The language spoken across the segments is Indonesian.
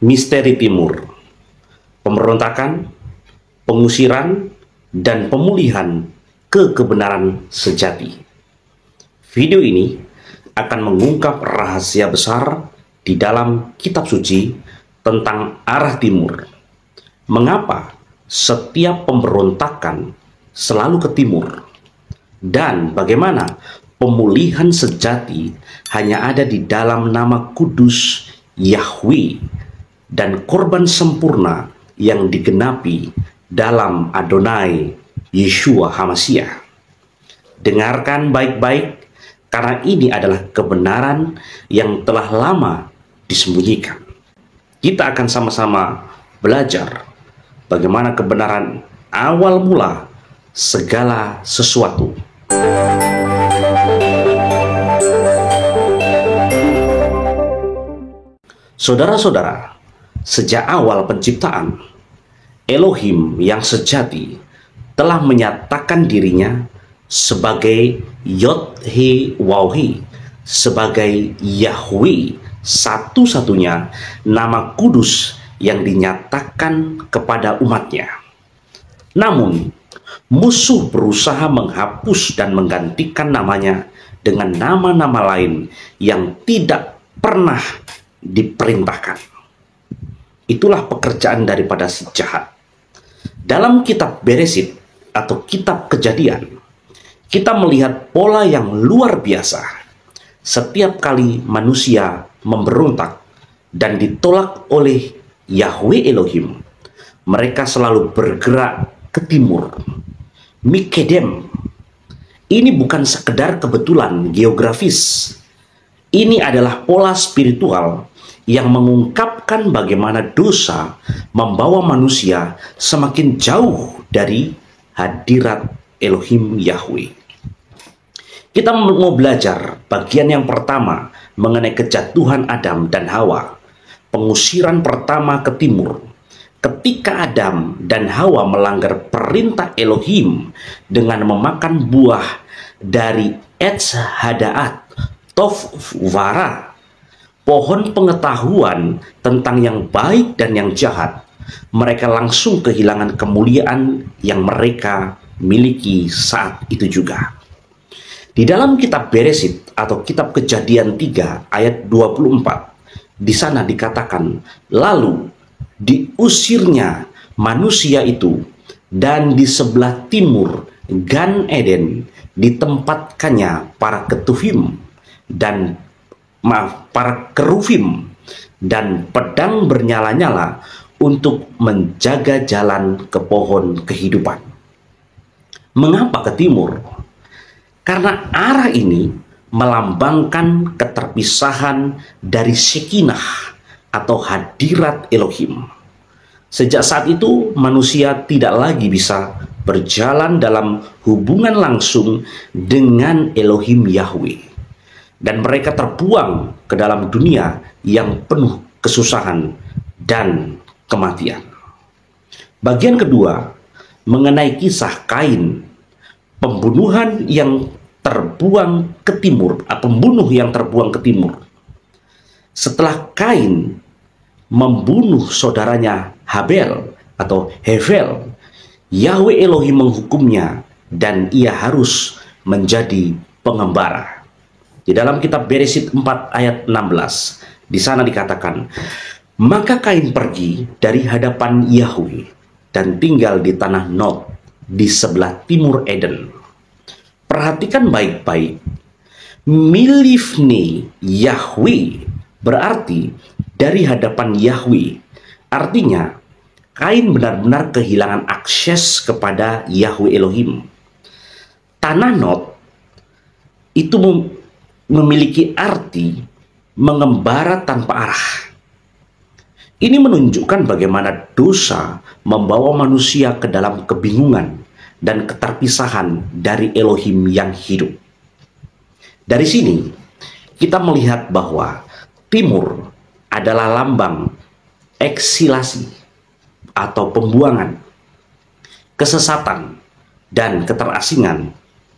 Misteri Timur, pemberontakan, pengusiran, dan pemulihan kebenaran sejati. Video ini akan mengungkap rahasia besar di dalam kitab suci tentang arah timur. Mengapa setiap pemberontakan selalu ke timur? Dan bagaimana pemulihan sejati hanya ada di dalam nama kudus Yahweh dan korban sempurna yang digenapi dalam Adonai Yeshua HaMashiach. Dengarkan baik-baik, karena ini adalah kebenaran yang telah lama disembunyikan. Kita akan sama-sama belajar bagaimana kebenaran awal mula segala sesuatu. Saudara-saudara, sejak awal penciptaan, Elohim yang sejati telah menyatakan dirinya sebagai Yod-He-Waw-He, sebagai Yahweh, satu-satunya nama kudus yang dinyatakan kepada umatnya. Namun, musuh berusaha menghapus dan menggantikan namanya dengan nama-nama lain yang tidak pernah diperintahkan. Itulah pekerjaan daripada si jahat. Dalam kitab Beresit atau kitab Kejadian, kita melihat pola yang luar biasa. Setiap kali manusia memberontak dan ditolak oleh Yahweh Elohim, mereka selalu bergerak ke timur. Mikedem. Ini bukan sekedar kebetulan geografis. Ini adalah pola spiritual yang mengungkapkan bagaimana dosa membawa manusia semakin jauh dari hadirat Elohim Yahweh. Kita mau belajar bagian yang pertama mengenai kejatuhan Adam dan Hawa, pengusiran pertama ke timur. Ketika Adam dan Hawa melanggar perintah Elohim dengan memakan buah dari Etz Hadaat Tov-Vara, pohon pengetahuan tentang yang baik dan yang jahat, mereka langsung kehilangan kemuliaan yang mereka miliki saat itu juga. Di dalam kitab Beresit atau kitab Kejadian 3 ayat 24, di sana dikatakan, lalu diusirnya manusia itu, dan di sebelah timur Gan Eden ditempatkannya para ketufim dan para kerufim dan pedang bernyala-nyala untuk menjaga jalan ke pohon kehidupan. Mengapa ke timur? Karena arah ini melambangkan keterpisahan dari Shekinah atau hadirat Elohim. Sejak saat itu manusia tidak lagi bisa berjalan dalam hubungan langsung dengan Elohim Yahweh, dan mereka terbuang ke dalam dunia yang penuh kesusahan dan kematian. Bagian kedua mengenai kisah Kain, pembunuhan yang terbuang ke timur, pembunuh yang terbuang ke timur. Setelah Kain membunuh saudaranya Habel atau Hevel, Yahweh Elohim menghukumnya dan ia harus menjadi pengembara. Di dalam kitab Beresit 4 ayat 16, di sana dikatakan, maka Kain pergi dari hadapan Yahweh dan tinggal di tanah Nod di sebelah timur Eden. Perhatikan baik-baik, milifne Yahweh berarti dari hadapan Yahweh. Artinya Kain benar-benar kehilangan akses kepada Yahweh Elohim. Tanah Nod itu memiliki arti mengembara tanpa arah. Ini menunjukkan bagaimana dosa membawa manusia ke dalam kebingungan dan keterpisahan dari Elohim yang hidup. Dari sini kita melihat bahwa timur adalah lambang eksilasi atau pembuangan, kesesatan, dan keterasingan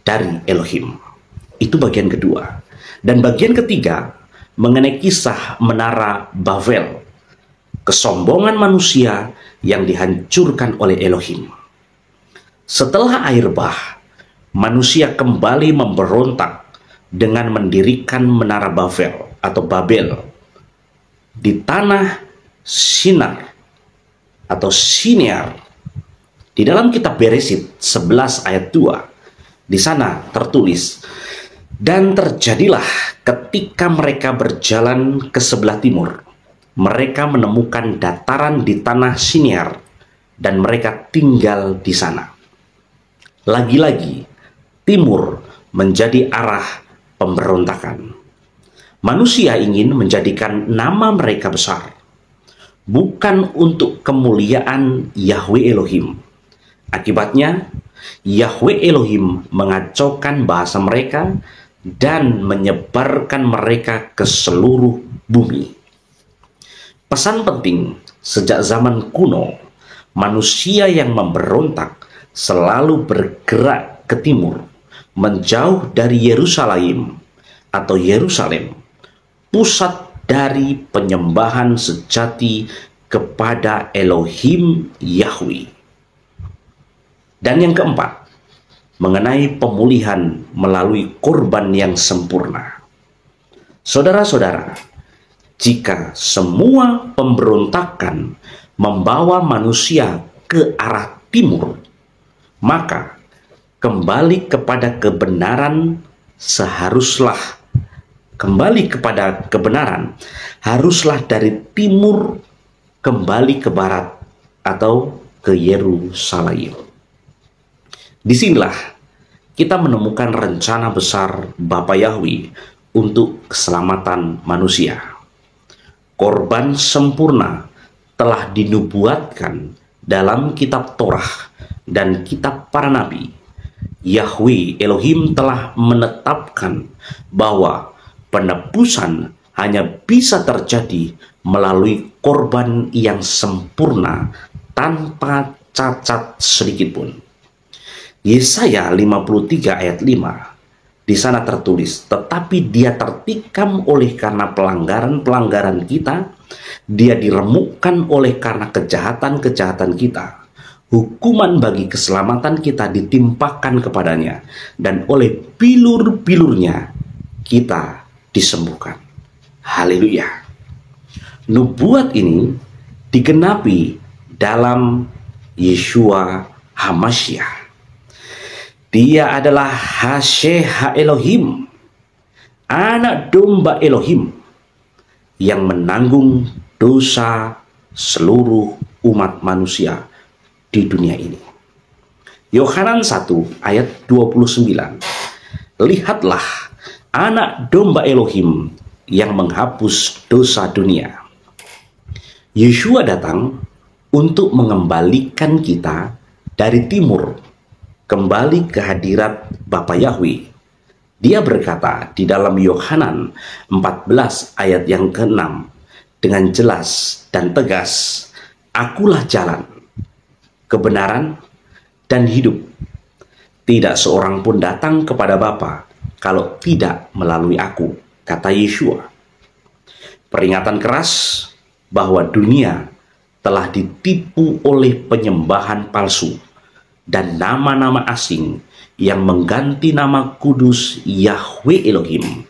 dari Elohim. Itu bagian kedua. Dan bagian ketiga mengenai kisah Menara Babel kesombongan manusia yang dihancurkan oleh Elohim. Setelah air bah, manusia kembali memberontak dengan mendirikan menara Babel di tanah Sinar atau Sinear. Di dalam kitab Beresit 11 ayat 2, di sana tertulis, dan terjadilah ketika mereka berjalan ke sebelah timur, mereka menemukan dataran di tanah Sinear dan mereka tinggal di sana. Lagi-lagi, timur menjadi arah pemberontakan. Manusia ingin menjadikan nama mereka besar, bukan untuk kemuliaan Yahweh Elohim. Akibatnya, Yahweh Elohim mengacaukan bahasa mereka dan menyebarkan mereka ke seluruh bumi. Pesan penting, sejak zaman kuno, manusia yang memberontak selalu bergerak ke timur, menjauh dari Yerusalem, pusat dari penyembahan sejati kepada Elohim Yahweh. Dan yang keempat, mengenai pemulihan melalui korban yang sempurna. Saudara-saudara, jika semua pemberontakan membawa manusia ke arah timur, maka kembali kepada kebenaran haruslah dari timur kembali ke barat atau ke Yerusalem. Disinilah kita menemukan rencana besar Bapa Yahweh untuk keselamatan manusia. Korban sempurna telah dinubuatkan dalam kitab Torah dan kitab para nabi. Yahweh Elohim telah menetapkan bahwa penebusan hanya bisa terjadi melalui korban yang sempurna tanpa cacat sedikit pun. Yesaya 53 ayat 5, di sana tertulis, tetapi dia tertikam oleh karena pelanggaran-pelanggaran kita, dia diremukkan oleh karena kejahatan-kejahatan kita. Hukuman bagi keselamatan kita ditimpakan kepadanya, dan oleh bilur-bilurnya kita disembuhkan. Haleluya. Nubuat ini digenapi dalam Yeshua HaMashiach. Dia adalah Haseh Elohim, anak domba Elohim yang menanggung dosa seluruh umat manusia di dunia ini. Yohanan 1 ayat 29. Lihatlah anak domba Elohim yang menghapus dosa dunia. Yeshua datang untuk mengembalikan kita dari timur kembali ke hadirat Bapa Yahweh. Dia berkata di dalam Yohanan 14 ayat yang ke-6 dengan jelas dan tegas, Akulah jalan, kebenaran, dan hidup. Tidak seorang pun datang kepada Bapa kalau tidak melalui aku, kata Yeshua. Peringatan keras bahwa dunia telah ditipu oleh penyembahan palsu dan nama-nama asing yang mengganti nama kudus Yahweh Elohim.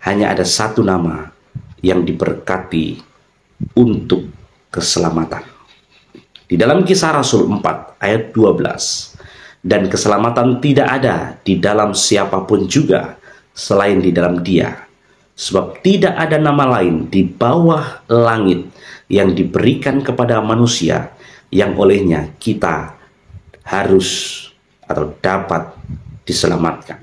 Hanya ada satu nama yang diberkati untuk keselamatan. Di dalam Kisah Rasul 4 ayat 12, dan keselamatan tidak ada di dalam siapapun juga selain di dalam Dia, sebab tidak ada nama lain di bawah langit yang diberikan kepada manusia yang olehnya kita harus atau dapat diselamatkan.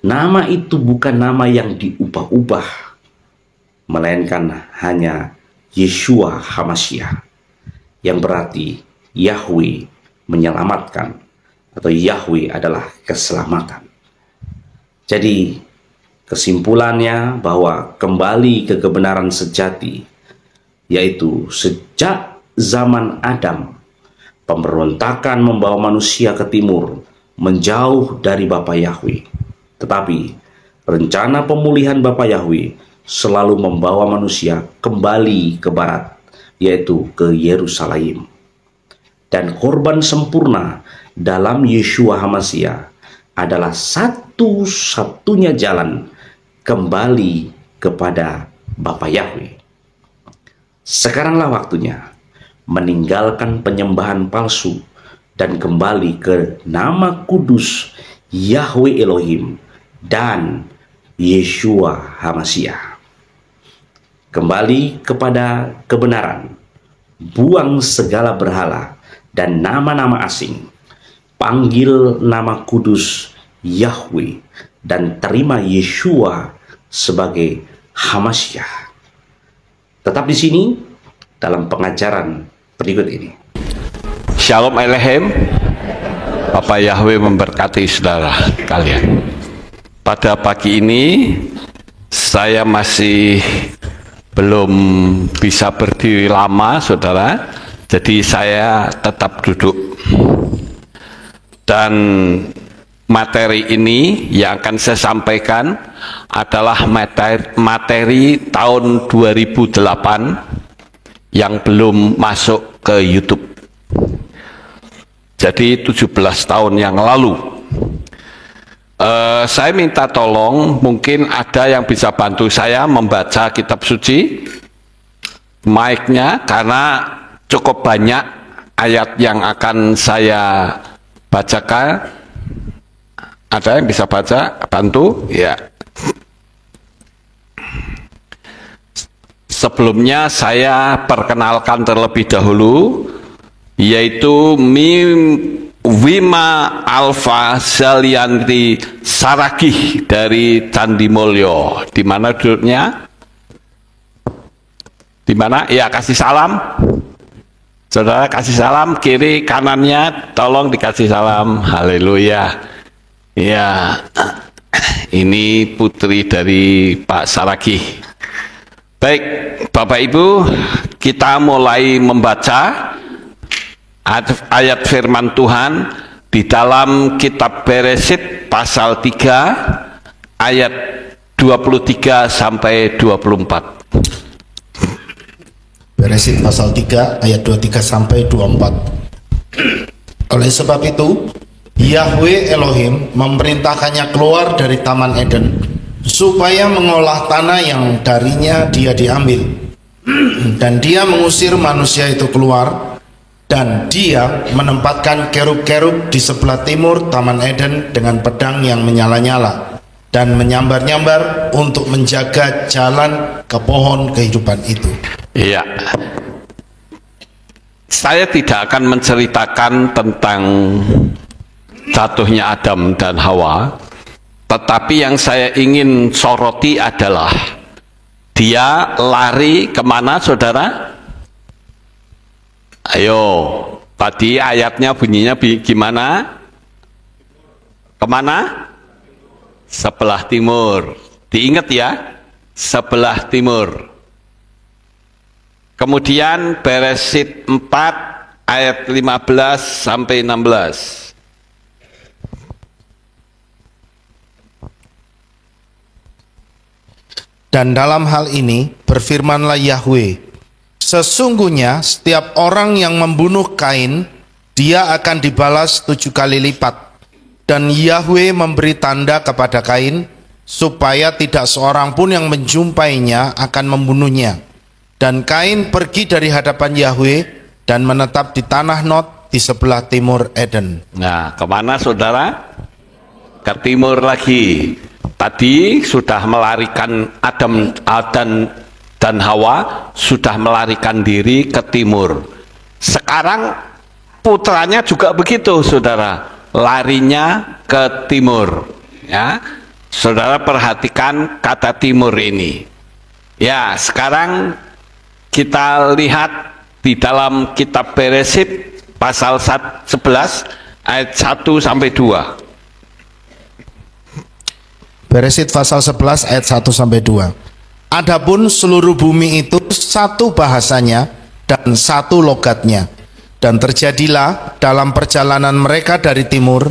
Nama itu bukan nama yang diubah-ubah, melainkan hanya Yeshua HaMashiach, yang berarti Yahweh menyelamatkan atau Yahweh adalah keselamatan. Jadi kesimpulannya bahwa kembali ke kebenaran sejati, yaitu sejak zaman Adam, pemberontakan membawa manusia ke timur, menjauh dari Bapa Yahweh. Tetapi rencana pemulihan Bapa Yahweh selalu membawa manusia kembali ke barat, yaitu ke Yerusalem. Dan korban sempurna dalam Yeshua HaMashiach adalah satu-satunya jalan kembali kepada Bapa Yahweh. Sekaranglah waktunya meninggalkan penyembahan palsu dan kembali ke nama kudus Yahweh Elohim dan Yeshua HaMashiach. Kembali kepada kebenaran, buang segala berhala dan nama-nama asing, panggil nama kudus Yahweh dan terima Yeshua sebagai HaMashiach. Tetap di sini dalam pengajaran berikut ini. Shalom Aleichem. Bapak Yahweh memberkati saudara kalian. Pada pagi ini saya masih belum bisa berdiri lama, saudara. Jadi saya tetap duduk. Dan materi ini yang akan saya sampaikan adalah materi tahun 2008 yang belum masuk ke YouTube. Jadi 17 tahun yang lalu. Saya minta tolong, mungkin ada yang bisa bantu saya membaca kitab suci, mic-nya, karena cukup banyak ayat yang akan saya bacakan. Ada yang bisa baca, bantu? Ya. Sebelumnya saya perkenalkan terlebih dahulu, yaitu Wima Alfa Zalianti Saragih dari Candi Mulyo. Di mana duduknya? Di mana? Ya, kasih salam. Saudara kasih salam, kiri kanannya tolong dikasih salam. Haleluya. Ya, ini putri dari Pak Saragih. Baik, Bapak Ibu, kita mulai membaca ayat firman Tuhan di dalam kitab Beresit pasal 3 ayat 23 sampai 24. Beresit pasal 3 ayat 23 sampai 24. Oleh sebab itu Yahweh Elohim memerintahkannya keluar dari Taman Eden supaya mengolah tanah yang darinya dia diambil. Dan dia mengusir manusia itu keluar, dan dia menempatkan kerub-kerub di sebelah timur Taman Eden dengan pedang yang menyala-nyala dan menyambar-nyambar untuk menjaga jalan ke pohon kehidupan itu. Iya. Saya tidak akan menceritakan tentang jatuhnya Adam dan Hawa, tetapi yang saya ingin soroti adalah dia lari kemana, saudara? Ayo, tadi ayatnya bunyinya gimana? Kemana? Sebelah timur. Diingat ya, sebelah timur. Kemudian Beresit 4 ayat 15 sampai 16. Dan dalam hal ini berfirmanlah Yahweh, sesungguhnya setiap orang yang membunuh Kain, dia akan dibalas 7 kali lipat. Dan Yahweh memberi tanda kepada Kain, supaya tidak seorang pun yang menjumpainya akan membunuhnya. Dan Kain pergi dari hadapan Yahweh dan menetap di tanah Nod di sebelah timur Eden. Nah, kemana saudara? Ke timur lagi. Tadi sudah melarikan Adam dan Hawa, sudah melarikan diri ke timur. Sekarang putranya juga begitu, saudara, larinya ke timur. Ya, saudara perhatikan kata timur ini. Ya, sekarang kita lihat di dalam kitab Beresit pasal 11 ayat 1 sampai 2. Beresit pasal 11 ayat 1 sampai 2. Adapun seluruh bumi itu satu bahasanya dan satu logatnya. Dan terjadilah dalam perjalanan mereka dari timur,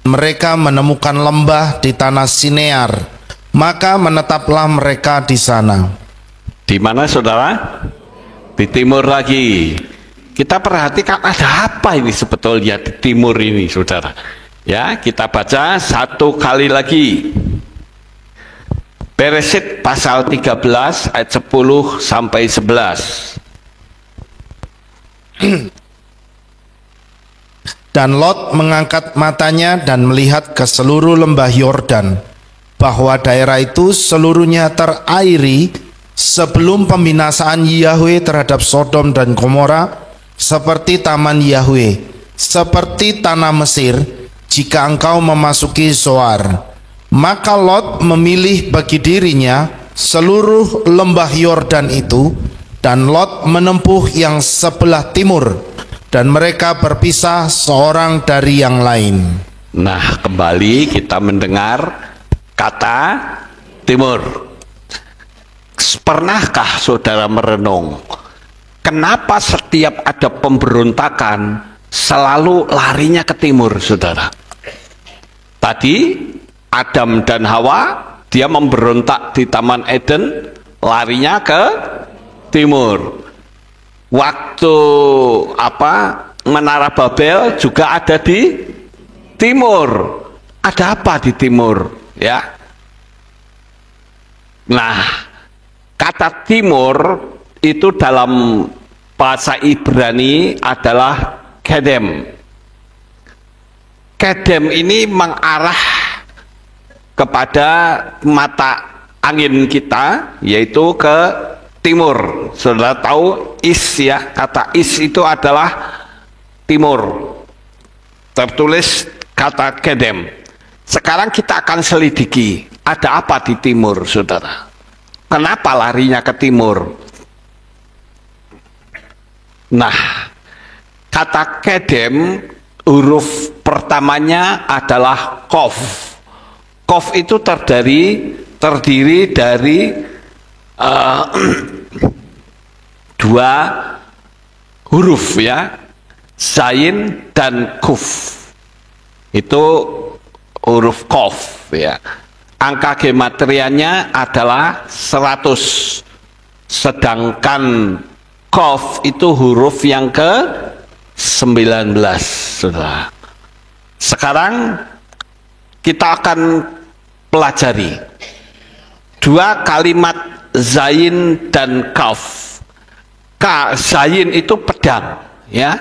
mereka menemukan lembah di tanah Sinear, Maka menetaplah mereka di sana. Di mana saudara? Di timur lagi. Kita perhatikan ada apa ini sebetulnya di timur ini saudara. Ya, kita baca satu kali lagi. Beresit pasal 13 ayat 10 sampai 11. Dan Lot mengangkat matanya dan melihat ke seluruh lembah Yordan, bahwa daerah itu seluruhnya terairi sebelum pembinasaan Yahweh terhadap Sodom dan Gomora, seperti taman Yahweh, seperti tanah Mesir, jika engkau memasuki Zoar. Maka Lot memilih bagi dirinya seluruh lembah Yordan itu, dan Lot menempuh yang sebelah timur, dan mereka berpisah seorang dari yang lain. Nah, kembali kita mendengar kata timur. Pernahkah saudara merenung, kenapa setiap ada pemberontakan selalu larinya ke timur, saudara? Tadi Adam dan Hawa, dia memberontak di Taman Eden, larinya ke timur. Waktu Menara Babel juga ada di timur. Ada apa di timur? Ya. Nah, kata timur itu dalam bahasa Ibrani adalah kedem. Kedem ini mengarah kepada mata angin kita, yaitu ke timur. Saudara tahu is ya, kata is itu adalah timur. Tertulis kata kedem. Sekarang kita akan selidiki, ada apa di timur, saudara? Kenapa larinya ke timur? Nah, kata kedem, huruf pertamanya adalah kof. Kof itu terdiri dari dua huruf ya, zain dan kuf. Itu huruf kof ya. Angka gematrianya adalah 100. Sedangkan kof itu huruf yang ke 19, saudara. Sekarang kita akan pelajari dua kalimat zain dan kaf. Zain itu pedang, ya,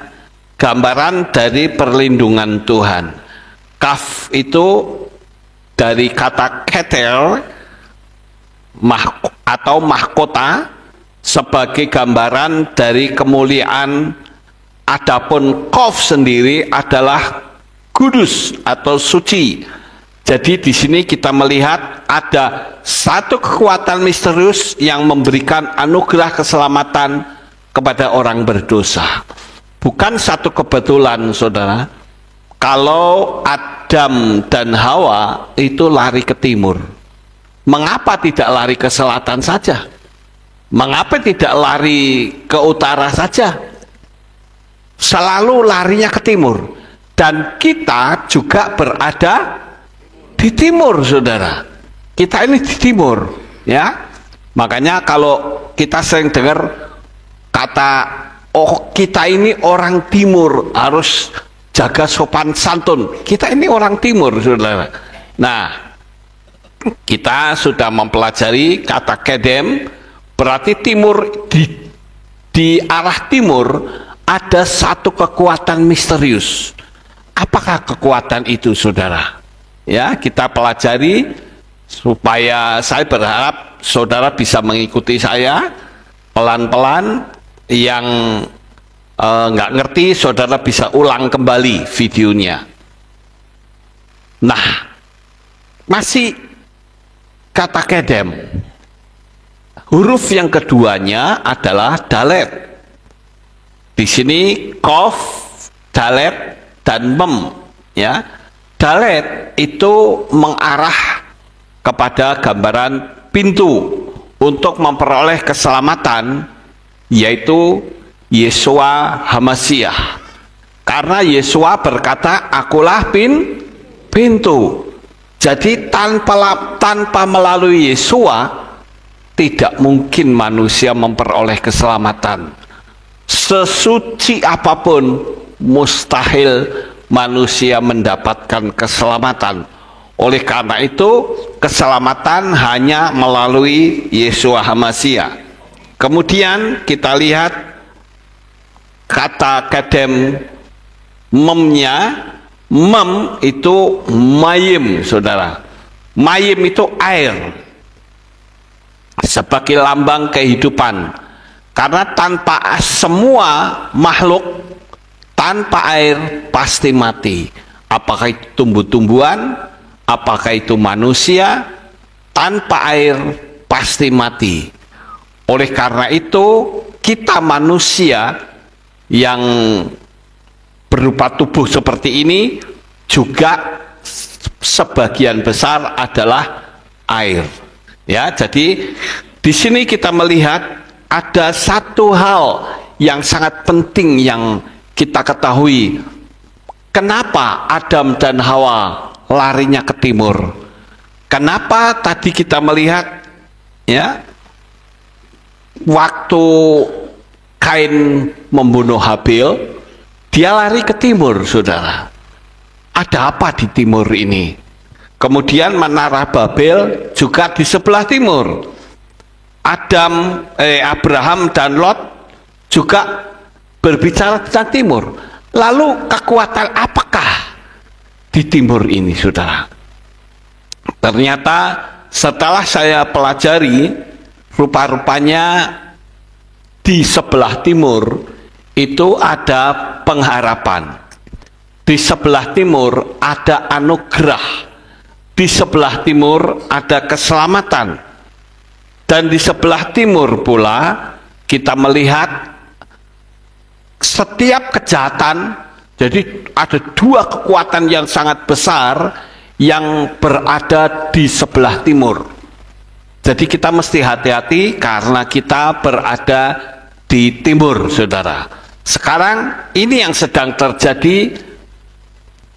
gambaran dari perlindungan Tuhan. Kaf itu dari kata ketel atau mahkota, sebagai gambaran dari kemuliaan. Adapun kof sendiri adalah kudus atau suci. Jadi di sini kita melihat ada satu kekuatan misterius yang memberikan anugerah keselamatan kepada orang berdosa. Bukan satu kebetulan, saudara, kalau Adam dan Hawa itu lari ke timur. Mengapa tidak lari ke selatan saja? Mengapa tidak lari ke utara saja? Selalu larinya ke timur. Dan kita juga berada di timur, saudara. Kita ini di timur, ya. Makanya kalau kita sering dengar kata, oh kita ini orang timur, harus jaga sopan santun. Kita ini orang timur, saudara. Nah, kita sudah mempelajari kata kedem, berarti timur. Di arah timur ada satu kekuatan misterius. Apakah kekuatan itu, saudara? Ya, kita pelajari supaya saya berharap saudara bisa mengikuti saya pelan-pelan. Yang nggak ngerti, saudara bisa ulang kembali videonya. Nah, masih kata kedem. Huruf yang keduanya adalah dalet. Di sini kof, dalet, dan mem. Ya. Dalet itu mengarah kepada gambaran pintu untuk memperoleh keselamatan, yaitu Yeshua HaMashiach. Karena Yeshua berkata, akulah pintu. Jadi tanpa melalui Yesua tidak mungkin manusia memperoleh keselamatan. Sesuci apapun mustahil manusia mendapatkan keselamatan. Oleh karena itu keselamatan hanya melalui Yesua HaMashiach. Kemudian kita lihat kata kedem memnya. Mem itu mayim, saudara. Mayim itu air, sebagai lambang kehidupan. Karena tanpa semua makhluk, tanpa air pasti mati. Apakah itu tumbuh-tumbuhan, apakah itu manusia, tanpa air pasti mati. Oleh karena itu kita manusia yang berupa tubuh seperti ini juga sebagian besar adalah air. Ya, jadi di sini kita melihat ada satu hal yang sangat penting yang kita ketahui. Kenapa Adam dan Hawa larinya ke timur? Kenapa tadi kita melihat ya waktu Kain membunuh Habil, dia lari ke timur, saudara. Ada apa di timur ini? Kemudian Menara Babel juga di sebelah timur. Abraham dan Lot juga berbicara tentang timur. Lalu kekuatan apakah di timur ini, saudara? Ternyata setelah saya pelajari, rupa-rupanya di sebelah timur itu ada pengharapan. Di sebelah timur ada anugerah. Di sebelah timur ada keselamatan. Dan di sebelah timur pula kita melihat setiap kejahatan. Jadi ada dua kekuatan yang sangat besar yang berada di sebelah timur. Jadi kita mesti hati-hati karena kita berada di timur, saudara. Sekarang ini yang sedang terjadi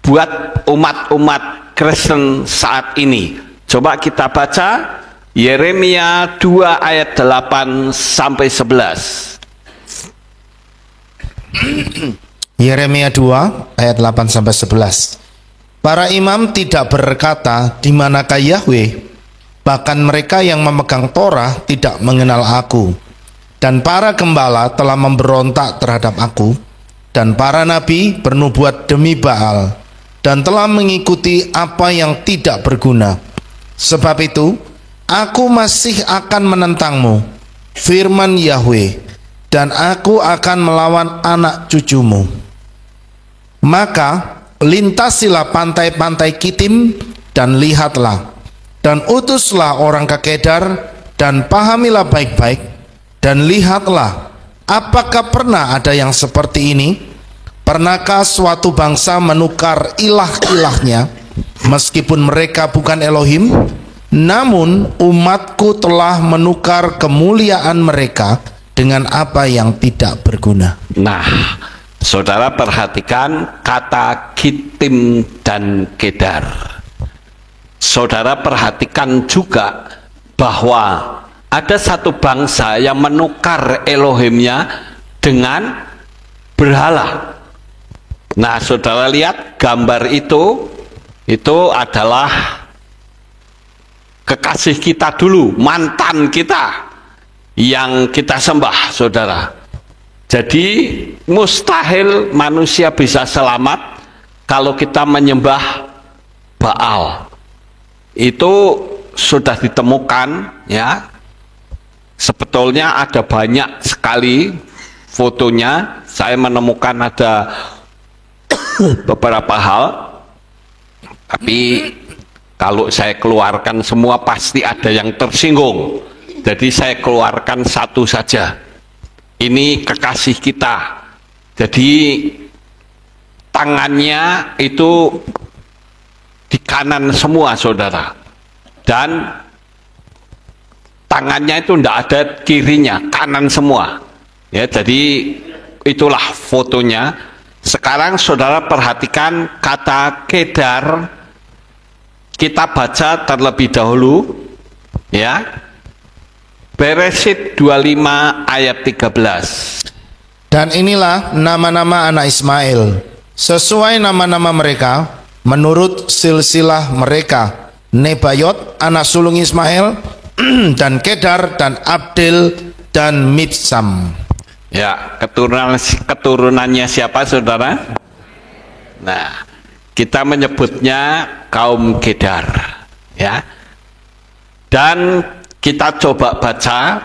buat umat-umat Kristen saat ini. Coba kita baca Yeremia 2 ayat 8 sampai 11. Yeremia 2 ayat 8 sampai 11. Para imam tidak berkata, di manakah Yahweh? Bahkan mereka yang memegang Torah tidak mengenal aku. Dan para gembala telah memberontak terhadap aku, dan para nabi bernubuat demi Baal, dan telah mengikuti apa yang tidak berguna. Sebab itu, aku masih akan menentangmu, firman Yahweh, dan aku akan melawan anak cucumu. Maka lintasilah pantai-pantai Kitim, dan lihatlah, dan utuslah orang ke Kedar, dan pahamilah baik-baik, dan lihatlah, apakah pernah ada yang seperti ini? Pernahkah suatu bangsa menukar ilah-ilahnya, meskipun mereka bukan Elohim? Namun umatku telah menukar kemuliaan mereka dengan apa yang tidak berguna. Nah, saudara perhatikan kata Kitim dan Kedar. Saudara perhatikan juga bahwa ada satu bangsa yang menukar Elohimnya dengan berhala. Nah, saudara lihat gambar itu adalah kekasih kita dulu, mantan kita yang kita sembah, saudara. Jadi mustahil manusia bisa selamat kalau kita menyembah Baal. Itu sudah ditemukan, ya. Sebetulnya ada banyak sekali fotonya. Saya menemukan ada beberapa hal, tapi kalau saya keluarkan semua pasti ada yang tersinggung. Jadi saya keluarkan satu saja. Ini kekasih kita. Jadi tangannya itu di kanan semua, saudara. Dan tangannya itu tidak ada kirinya, kanan semua. Ya, jadi itulah fotonya. Sekarang saudara perhatikan kata Kedar. kita baca terlebih dahulu ya. Beresit 25 ayat 13. Dan inilah nama-nama anak Ismail sesuai nama-nama mereka menurut silsilah mereka: Nebayot anak sulung Ismail, dan Kedar dan Abdil dan Mibsam. Ya, keturunannya siapa saudara? Nah, kita menyebutnya kaum Kedar ya. Dan kita coba baca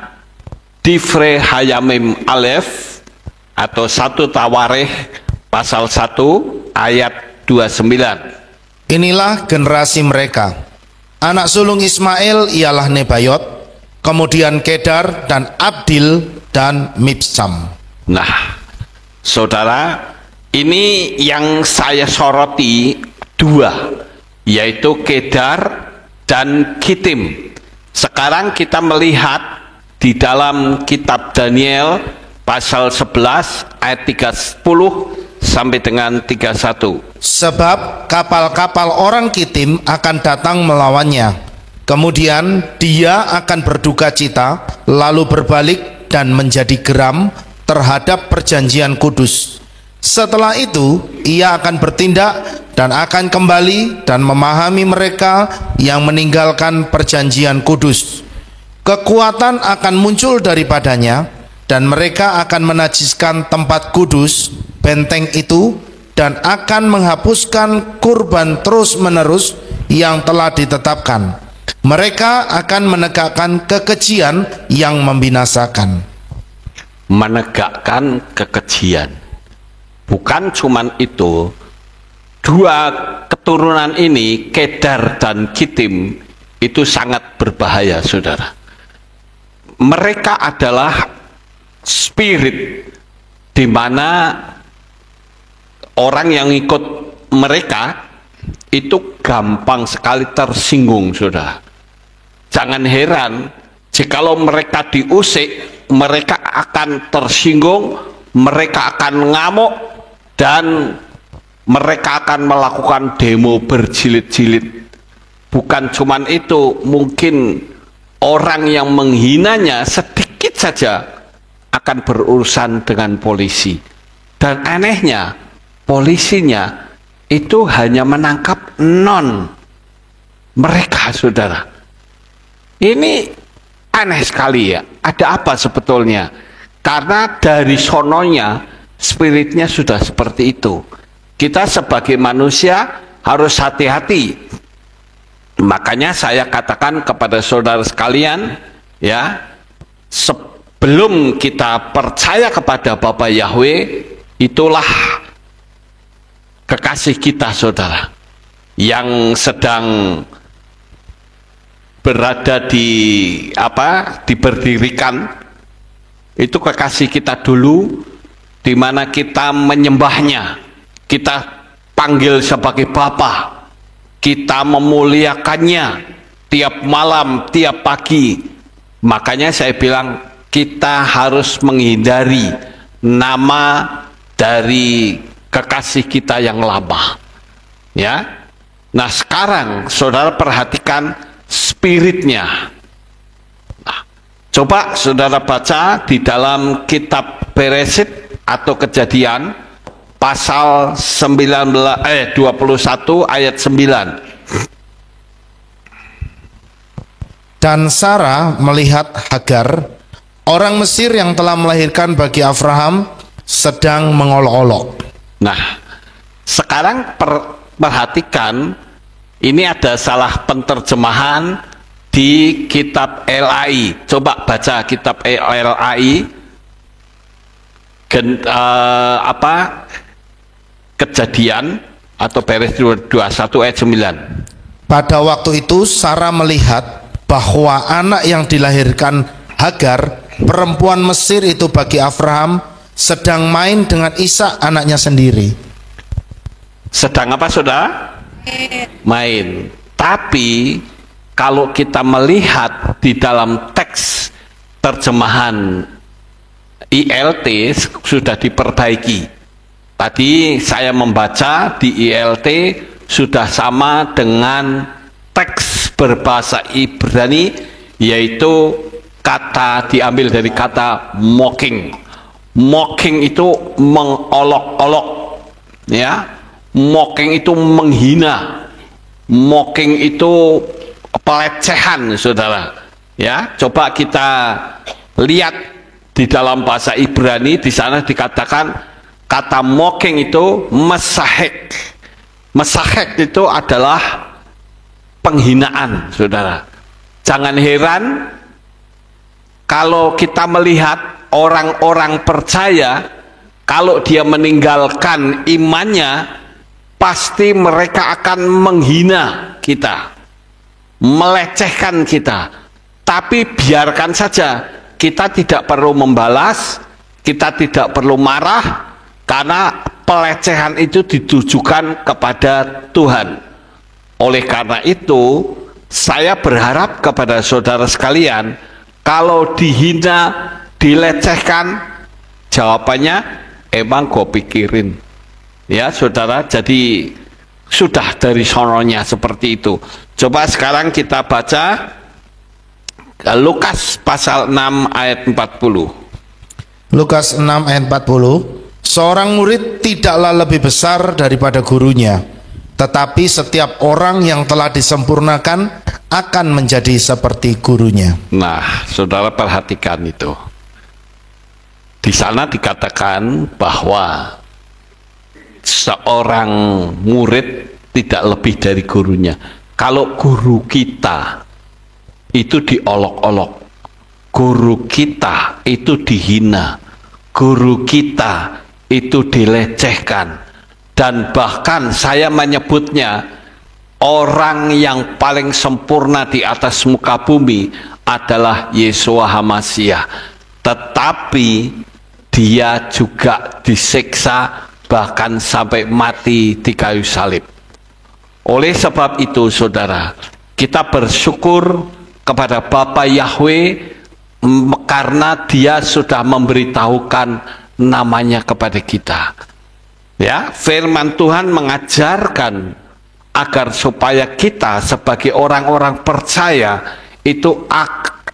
Difre Hayamim Alef atau 1 Tawarikh pasal 1 ayat 29. Inilah generasi mereka. Anak sulung Ismail ialah Nebayot, kemudian Kedar dan Abdil dan Mibsam. Nah, saudara, ini yang saya soroti 2, yaitu Kedar dan Kitim. Sekarang kita melihat di dalam kitab Daniel pasal 11 ayat 30 sampai dengan 31. Sebab kapal-kapal orang Kitim akan datang melawannya. Kemudian dia akan berduka cita, lalu berbalik dan menjadi geram terhadap perjanjian kudus. Setelah itu ia akan bertindak dan akan kembali dan memahami mereka yang meninggalkan perjanjian kudus. Kekuatan akan muncul daripadanya, dan mereka akan menajiskan tempat kudus, benteng itu, dan akan menghapuskan kurban terus-menerus yang telah ditetapkan. Mereka akan menegakkan kekejian yang membinasakan. Menegakkan kekejian. Bukan cuman itu, 2 keturunan ini, Kedar dan Kitim, itu sangat berbahaya, saudara. Mereka adalah spirit di mana orang yang ikut mereka itu gampang sekali tersinggung, saudara. Jangan heran jikalau mereka diusik, mereka akan tersinggung, mereka akan ngamuk, dan mereka akan melakukan demo berjilid-jilid. Bukan cuman itu, mungkin orang yang menghinanya sedikit saja akan berurusan dengan polisi. Dan anehnya, polisinya itu hanya menangkap non mereka, saudara. Ini aneh sekali ya. Ada apa sebetulnya? Karena dari sononya spiritnya sudah seperti itu. Kita sebagai manusia harus hati-hati. Makanya saya katakan kepada saudara sekalian, ya, sebelum kita percaya kepada Bapa Yahweh, itulah kekasih kita, saudara, yang sedang berada diberdirikan. Itu kekasih kita dulu, di mana kita menyembahnya, kita panggil sebagai Bapa, kita memuliakannya tiap malam, tiap pagi. Makanya saya bilang kita harus menghindari nama dari kekasih kita yang lama. Ya. Nah, sekarang saudara perhatikan spiritnya. Nah, coba saudara baca di dalam kitab Beresit atau Kejadian pasal 21 ayat 9. Dan Sarah melihat Hagar, orang Mesir yang telah melahirkan bagi Abraham, sedang mengolok-olok. Nah, sekarang perhatikan, ini ada salah penterjemahan di kitab LAI. Coba baca kitab LAI. Kejadian atau Beresit 21 ayat 9. Pada waktu itu Sarah melihat bahwa anak yang dilahirkan Hagar, perempuan Mesir itu bagi Abraham, sedang main dengan Ishak anaknya sendiri. Sedang apa, saudara? Main. Tapi kalau kita melihat di dalam teks terjemahan ILT sudah diperbaiki. Tadi saya membaca di ILT sudah sama dengan teks berbahasa Ibrani, yaitu kata diambil dari kata mocking. Mocking itu mengolok-olok, ya. Mocking itu menghina. Mocking itu pelecehan, saudara. Ya, coba kita lihat di dalam bahasa Ibrani, di sana dikatakan kata mocking itu mesahek. Mesahek itu adalah penghinaan, saudara. Jangan heran kalau kita melihat orang-orang percaya, kalau dia meninggalkan imannya, pasti mereka akan menghina kita, melecehkan kita. Tapi biarkan saja, kita tidak perlu membalas, kita tidak perlu marah, karena pelecehan itu ditujukan kepada Tuhan. Oleh karena itu, saya berharap kepada saudara sekalian, kalau dihina, dilecehkan, jawabannya emang gue pikirin. Ya saudara, jadi sudah dari sononya seperti itu. Coba sekarang kita baca Lukas pasal 6 ayat 40. Lukas 6 ayat 40. Seorang murid tidaklah lebih besar daripada gurunya, tetapi setiap orang yang telah disempurnakan akan menjadi seperti gurunya. Nah, saudara perhatikan itu. Di sana dikatakan bahwa seorang murid tidak lebih dari gurunya. Kalau guru kita itu diolok-olok, guru kita itu dihina, guru kita itu dilecehkan, dan bahkan saya menyebutnya orang yang paling sempurna di atas muka bumi adalah Yeshua HaMashiach, tetapi dia juga disiksa bahkan sampai mati di kayu salib. Oleh sebab itu saudara, kita bersyukur kepada Bapa Yahweh karena dia sudah memberitahukan namanya kepada kita. Ya, firman Tuhan mengajarkan agar supaya kita sebagai orang-orang percaya itu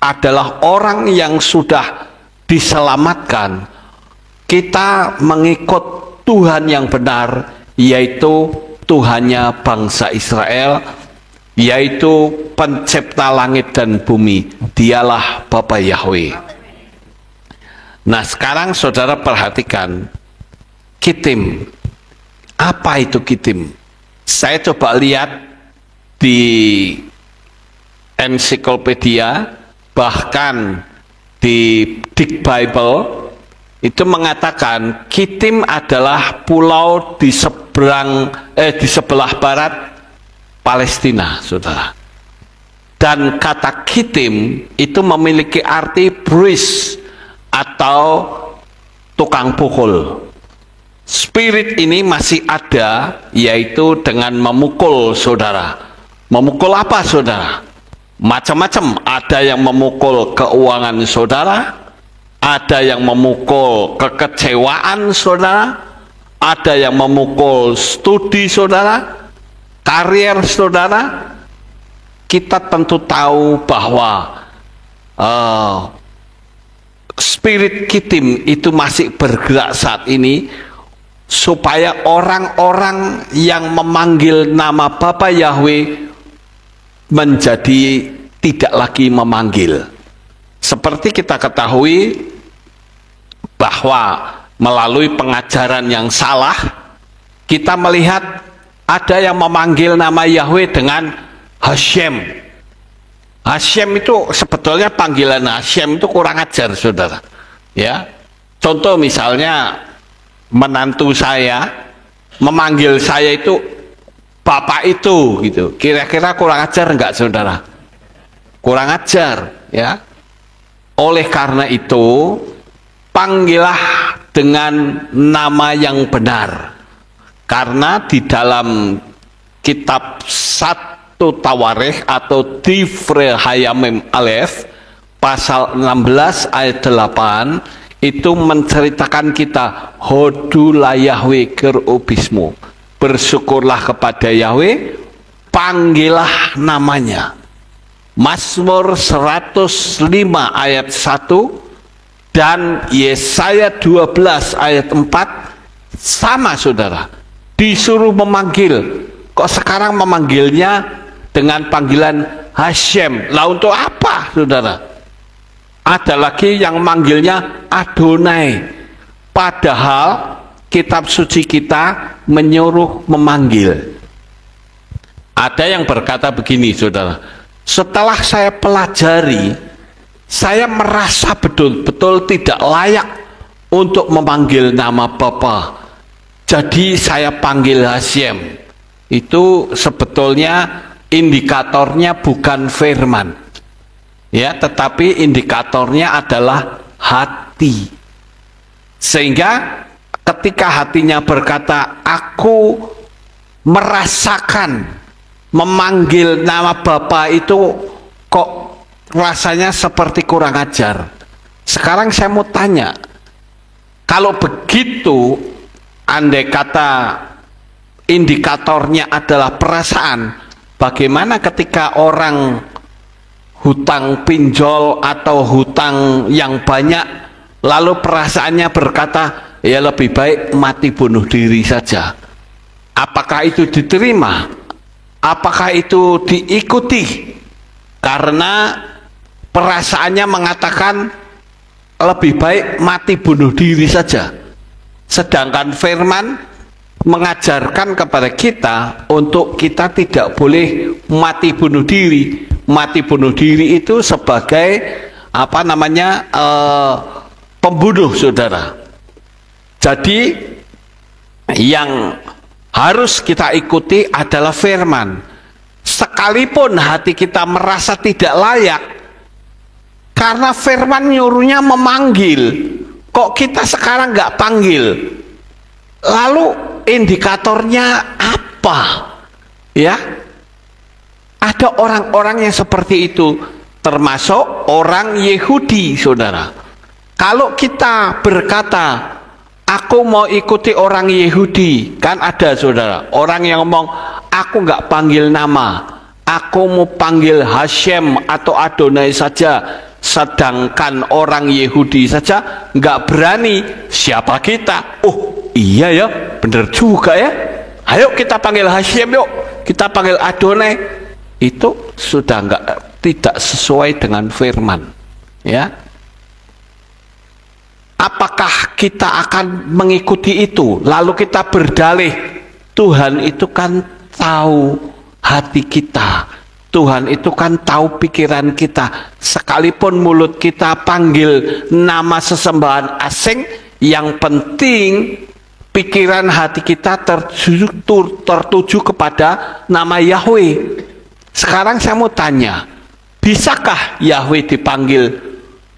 adalah orang yang sudah diselamatkan. Kita mengikut Tuhan yang benar, yaitu Tuhannya bangsa Israel, yaitu pencipta langit dan bumi. Dialah Bapa Yahweh. Nah, sekarang saudara perhatikan kitim. Apa itu kitim? Saya coba lihat di ensiklopedia, bahkan di Dick Bible itu mengatakan Kitim adalah pulau di sebelah barat Palestina, saudara. Dan kata Kitim itu memiliki arti bris atau tukang pukul. Spirit ini masih ada, yaitu dengan memukul, saudara. Memukul apa, saudara? Macam-macam. Ada yang memukul keuangan saudara, ada yang memukul kekecewaan saudara, ada yang memukul studi saudara, karier saudara. Kita tentu tahu bahwa spirit Kitim itu masih bergerak saat ini, supaya orang-orang yang memanggil nama Bapa Yahweh menjadi tidak lagi memanggil. Seperti kita ketahui bahwa melalui pengajaran yang salah, kita melihat ada yang memanggil nama Yahweh dengan Hashem. Hashem itu sebetulnya panggilan Hashem itu kurang ajar, saudara. Ya, contoh misalnya menantu saya memanggil saya itu bapak itu, gitu. Kira-kira kurang ajar enggak, saudara? Kurang ajar, ya. Oleh karena itu, panggillah dengan nama yang benar. Karena di dalam kitab 1 Tawarikh atau Divrei Hayamim Aleph pasal 16 ayat 8 itu menceritakan kita hodu la Yahweh kerubismu, bersyukurlah kepada Yahweh panggillah namanya. Mazmur 105 ayat 1 dan Yesaya 12 ayat 4 sama, saudara. Disuruh memanggil. Kok sekarang memanggilnya dengan panggilan Hashem? Lah untuk apa, saudara? Ada lagi yang manggilnya Adonai. Padahal kitab suci kita menyuruh memanggil. Ada yang berkata begini, saudara. Setelah saya pelajari, saya merasa betul-betul tidak layak untuk memanggil nama Bapa. Jadi saya panggil Hashem. Itu sebetulnya indikatornya bukan firman, ya, tetapi indikatornya adalah hati. Sehingga ketika hatinya berkata, aku merasakan memanggil nama Bapa itu kok rasanya seperti kurang ajar. Sekarang saya mau tanya, kalau begitu, andai kata indikatornya adalah perasaan, bagaimana ketika orang hutang pinjol atau hutang yang banyak, lalu perasaannya berkata, ya lebih baik mati bunuh diri saja? Apakah itu diterima? Apakah itu diikuti? Karena perasaannya mengatakan lebih baik mati bunuh diri saja. Sedangkan firman mengajarkan kepada kita untuk kita tidak boleh mati bunuh diri. Mati bunuh diri itu sebagai apa namanya, pembunuh, saudara. Jadi yang harus kita ikuti adalah firman. Sekalipun hati kita merasa tidak layak, karena firman nyuruhnya memanggil, kok kita sekarang nggak panggil? Lalu indikatornya apa? Ya, ada orang-orang yang seperti itu, termasuk orang Yahudi, saudara. Kalau kita berkata, aku mau ikuti orang Yahudi, kan ada, saudara, orang yang ngomong, aku nggak panggil nama, aku mau panggil Hashem atau Adonai saja. Sedangkan orang Yahudi saja nggak berani. Siapa kita? Oh iya ya, bener juga ya, ayo kita panggil Hashem, yuk kita panggil Adonai. Itu sudah tidak sesuai dengan firman, ya. Apakah kita akan mengikuti itu? Lalu kita berdalih, Tuhan itu kan tahu hati kita, Tuhan itu kan tahu pikiran kita. Sekalipun mulut kita panggil nama sesembahan asing, yang penting pikiran hati kita tertuju kepada nama Yahweh. Sekarang saya mau tanya, bisakah Yahweh dipanggil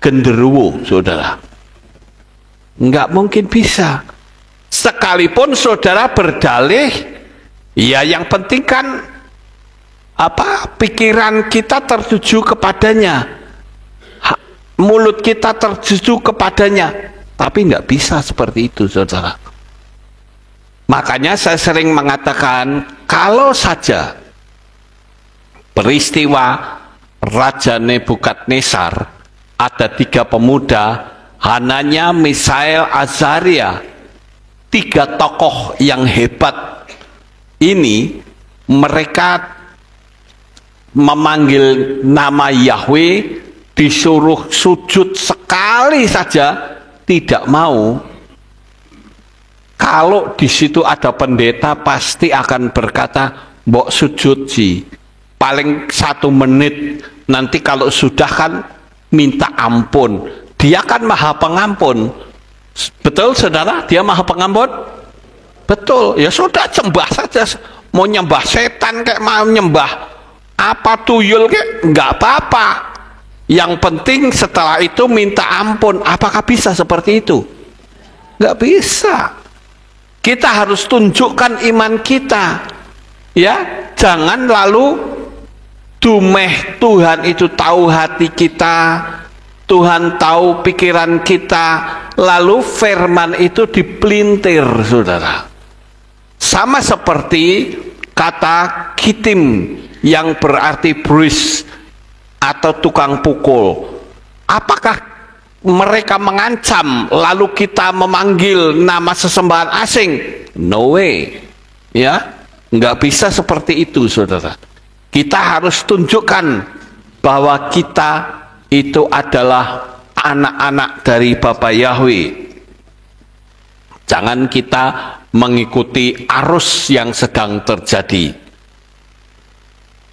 genderuwo, saudara? Enggak mungkin bisa. Sekalipun saudara berdalih, ya yang penting kan apa, pikiran kita tertuju kepadanya, mulut kita tertuju kepadanya, tapi enggak bisa seperti itu, saudara. Makanya saya sering mengatakan, kalau saja peristiwa Raja Nebukadnezar, ada 3 pemuda, Hananya, Misael, Azaria, 3 tokoh yang hebat ini, mereka memanggil nama Yahweh, disuruh sujud sekali saja tidak mau. Kalau di situ ada pendeta, pasti akan berkata, mbok sujud sih, paling 1 menit, nanti kalau sudah kan minta ampun. Dia kan maha pengampun. Betul, saudara? Dia maha pengampun? Betul. Ya sudah, sembah saja. Mau nyembah setan kayak mau nyembah apa tuyul kayak nggak apa-apa. Yang penting setelah itu minta ampun. Apakah bisa seperti itu? Nggak bisa. Kita harus tunjukkan iman kita. Ya, jangan lalu dumeh Tuhan itu tahu hati kita, Tuhan tahu pikiran kita, lalu firman itu dipelintir, saudara. Sama seperti kata kitim yang berarti bruis atau tukang pukul. Apakah mereka mengancam lalu kita memanggil nama sesembahan asing? No way. Ya, nggak bisa seperti itu, saudara. Kita harus tunjukkan bahwa kita itu adalah anak-anak dari Bapa Yahweh. Jangan kita mengikuti arus yang sedang terjadi.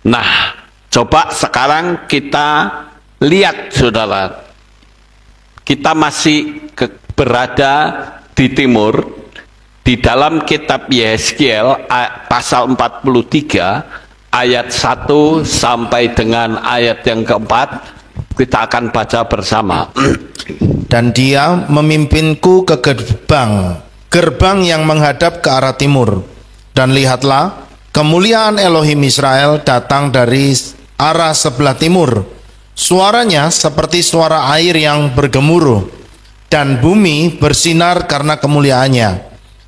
Nah, coba sekarang kita lihat, saudara. Kita masih berada di timur, di dalam kitab Yehezkiel pasal 43 ayat 1 sampai dengan ayat yang keempat. Kita akan baca bersama. Dan dia memimpinku ke gerbang yang menghadap ke arah timur. Dan lihatlah, kemuliaan Elohim Israel datang dari arah sebelah timur. Suaranya seperti suara air yang bergemuruh, dan bumi bersinar karena kemuliaannya.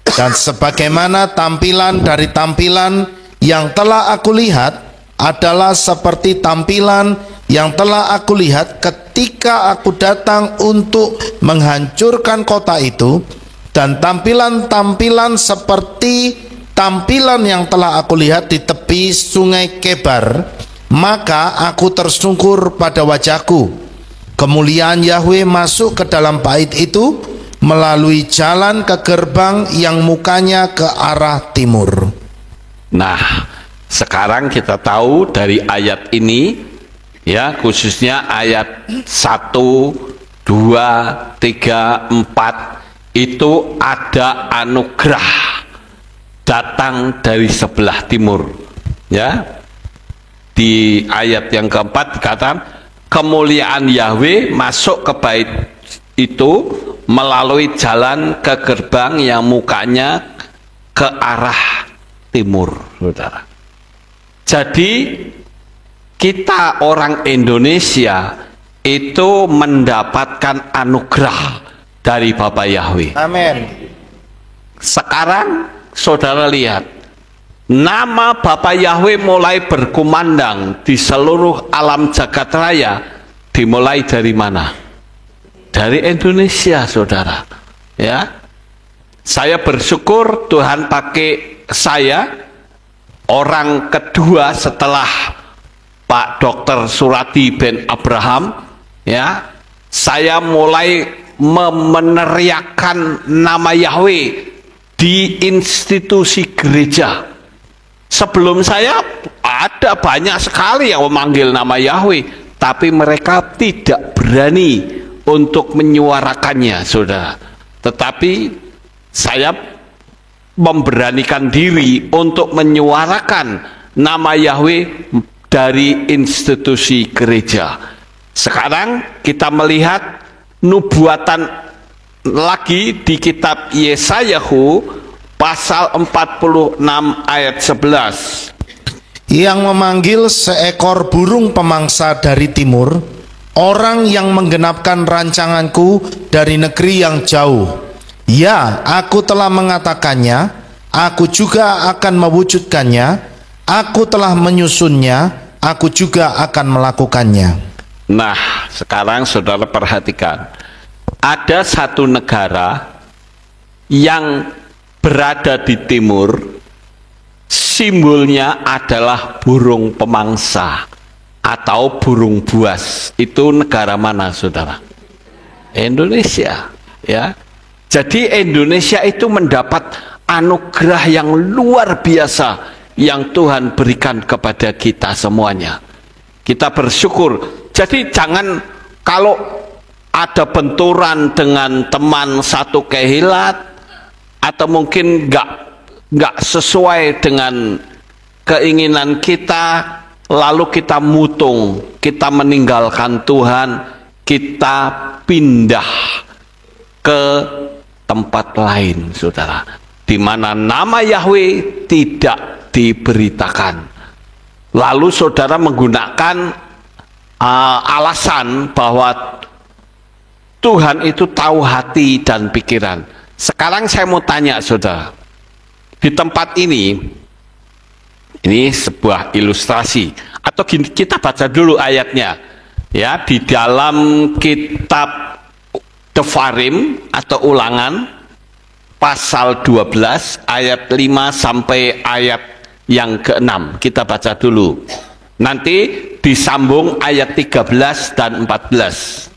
Dan sebagaimana tampilan dari tampilan yang telah aku lihat adalah seperti tampilan yang telah aku lihat ketika aku datang untuk menghancurkan kota itu, dan tampilan-tampilan seperti tampilan yang telah aku lihat di tepi sungai Kebar, maka aku tersungkur pada wajahku. Kemuliaan Yahweh masuk ke dalam bait itu melalui jalan ke gerbang yang mukanya ke arah timur. Nah, sekarang kita tahu dari ayat ini, ya, khususnya ayat 1, 2, 3, 4 itu ada anugerah datang dari sebelah timur. Ya, di ayat yang keempat dikatakan kemuliaan Yahweh masuk ke bait itu melalui jalan ke gerbang yang mukanya ke arah timur, saudara. Jadi kita orang Indonesia itu mendapatkan anugerah dari Bapa Yahweh. Amin. Sekarang saudara lihat, nama Bapa Yahweh mulai berkumandang di seluruh alam jagat raya. Dimulai dari mana? Dari Indonesia, saudara. Ya, saya bersyukur Tuhan pakai saya, orang kedua setelah Pak Dr. Suradi bin Abraham. Ya, saya mulai meneriakkan nama Yahweh di institusi gereja. Sebelum saya ada banyak sekali yang memanggil nama Yahweh, tapi mereka tidak berani untuk menyuarakannya, saudara. Tetapi saya memberanikan diri untuk menyuarakan nama Yahweh dari institusi gereja. Sekarang kita melihat nubuatan lagi di kitab Yesayahu pasal 46 ayat 11. Yang memanggil seekor burung pemangsa dari timur, orang yang menggenapkan rancanganku dari negeri yang jauh. Ya, aku telah mengatakannya, aku juga akan mewujudkannya, aku telah menyusunnya, aku juga akan melakukannya. Nah, sekarang saudara perhatikan, ada satu negara yang berada di timur, simbolnya adalah burung pemangsa atau burung buas. Itu negara mana, saudara? Indonesia, ya. Jadi Indonesia itu mendapat anugerah yang luar biasa yang Tuhan berikan kepada kita semuanya. Kita bersyukur. Jadi jangan kalau ada benturan dengan teman satu kehilat atau mungkin nggak sesuai dengan keinginan kita, lalu kita mutung, kita meninggalkan Tuhan, kita pindah ke tempat lain, saudara, di mana nama Yahweh tidak diberitakan. Lalu saudara menggunakan alasan bahwa Tuhan itu tahu hati dan pikiran. Sekarang saya mau tanya, saudara, di tempat ini Ini sebuah ilustrasi. Atau gini, kita baca dulu ayatnya. Ya, di dalam kitab Devarim atau Ulangan pasal 12 ayat 5 sampai ayat yang ke-6. Kita baca dulu. Nanti disambung ayat 13 dan 14.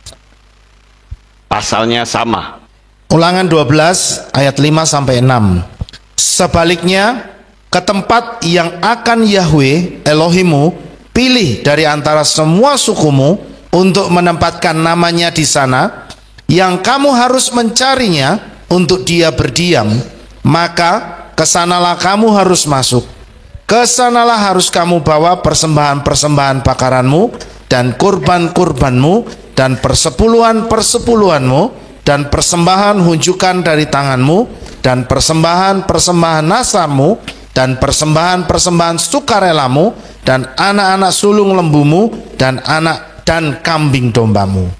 Pasalnya sama. Ulangan 12 ayat 5 sampai 6. Sebaliknya, ke tempat yang akan Yahweh Elohimmu pilih dari antara semua sukumu untuk menempatkan namanya di sana, yang kamu harus mencarinya untuk dia berdiam, maka kesanalah kamu harus masuk. Kesanalah harus kamu bawa persembahan-persembahan bakaranmu dan kurban-kurbanmu dan persepuluhan-persepuluhanmu dan persembahan hunjukan dari tanganmu dan persembahan-persembahan nasarmu dan persembahan-persembahan sukarelamu dan anak-anak sulung lembumu dan anak dan kambing dombamu.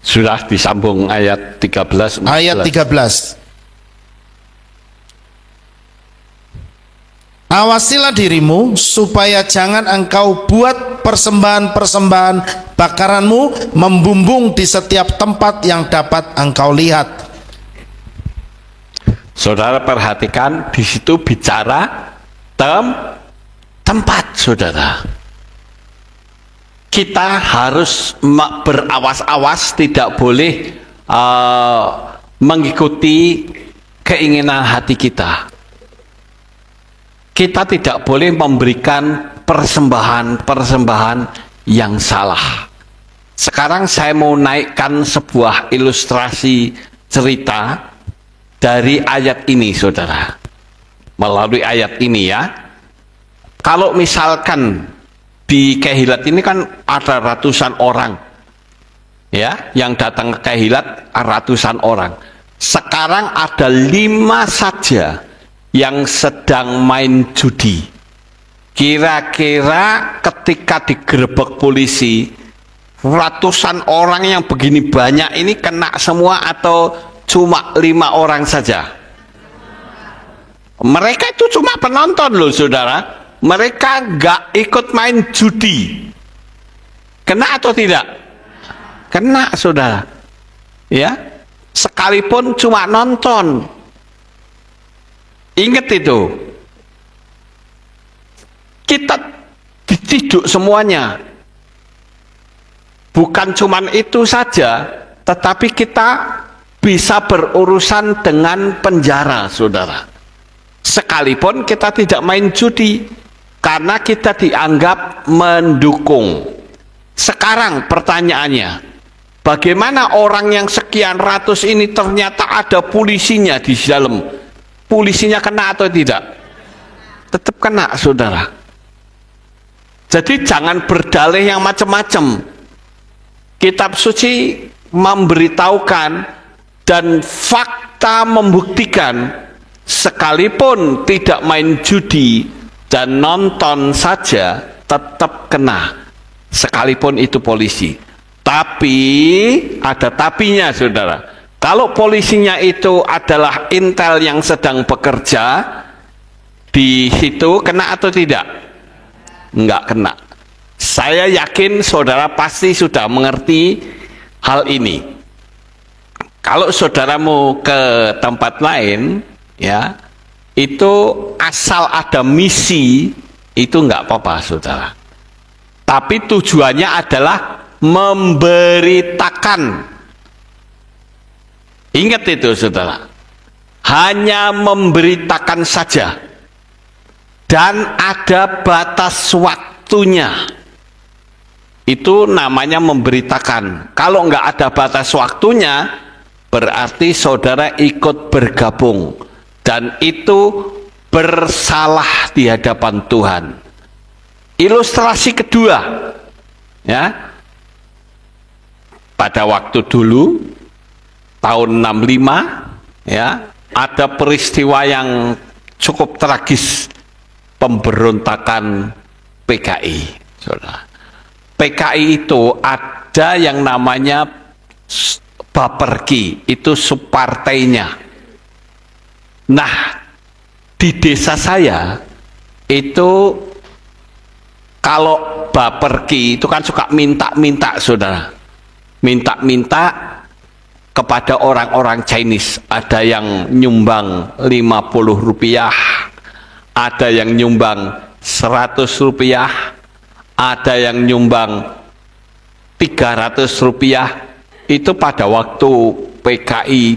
Sudah disambung ayat 13. 14. Ayat 13. Awasilah dirimu supaya jangan engkau buat persembahan-persembahan bakaranmu membumbung di setiap tempat yang dapat engkau lihat. Saudara perhatikan, di situ bicara tempat, saudara. Kita harus berawas-awas, tidak boleh mengikuti keinginan hati kita. Kita tidak boleh memberikan persembahan-persembahan yang salah. Sekarang saya mau naikkan sebuah ilustrasi cerita dari ayat ini, saudara. Melalui ayat ini ya. Kalau misalkan di Kehilat ini kan ada ratusan orang, ya, yang datang ke Kehilat ratusan orang. Sekarang ada 5 saja yang sedang main judi. Kira-kira ketika digerebek polisi, ratusan orang yang begini banyak ini kena semua atau cuma 5 orang saja? Mereka itu cuma penonton loh, saudara. Mereka nggak ikut main judi. Kena atau tidak? Kena, saudara. Ya, sekalipun cuma nonton. Ingat itu. Kita diciduk semuanya. Bukan cuma itu saja, tetapi kita bisa berurusan dengan penjara, saudara. Sekalipun kita tidak main judi, karena kita dianggap mendukung. Sekarang pertanyaannya, bagaimana orang yang sekian ratus ini ternyata ada polisinya di dalam? Polisinya kena atau tidak? Tetap kena, saudara. Jadi jangan berdalih yang macam-macam. Kitab suci memberitahukan dan fakta membuktikan, sekalipun tidak main judi dan nonton saja tetap kena, sekalipun itu polisi. Tapi ada tapinya, saudara. Kalau polisinya itu adalah intel yang sedang bekerja, di situ kena atau tidak? Enggak kena. Saya yakin saudara pasti sudah mengerti hal ini. Kalau saudaramu ke tempat lain, ya, itu asal ada misi, itu enggak apa-apa, saudara. Tapi tujuannya adalah memberitakan. Ingat itu, saudara. Hanya memberitakan saja. Dan ada batas waktunya. Itu namanya memberitakan. Kalau enggak ada batas waktunya, berarti saudara ikut bergabung. Dan itu bersalah di hadapan Tuhan. Ilustrasi kedua, ya. Pada waktu dulu, tahun 65, ya, ada peristiwa yang cukup tragis, pemberontakan PKI, saudara. PKI itu ada yang namanya Baperki, itu subpartainya. Nah, di desa saya itu kalau baperki itu kan suka minta-minta, saudara. Minta-minta kepada orang-orang Chinese. Ada yang nyumbang 50 rupiah, ada yang nyumbang 100 rupiah, ada yang nyumbang 300 rupiah. Itu pada waktu PKI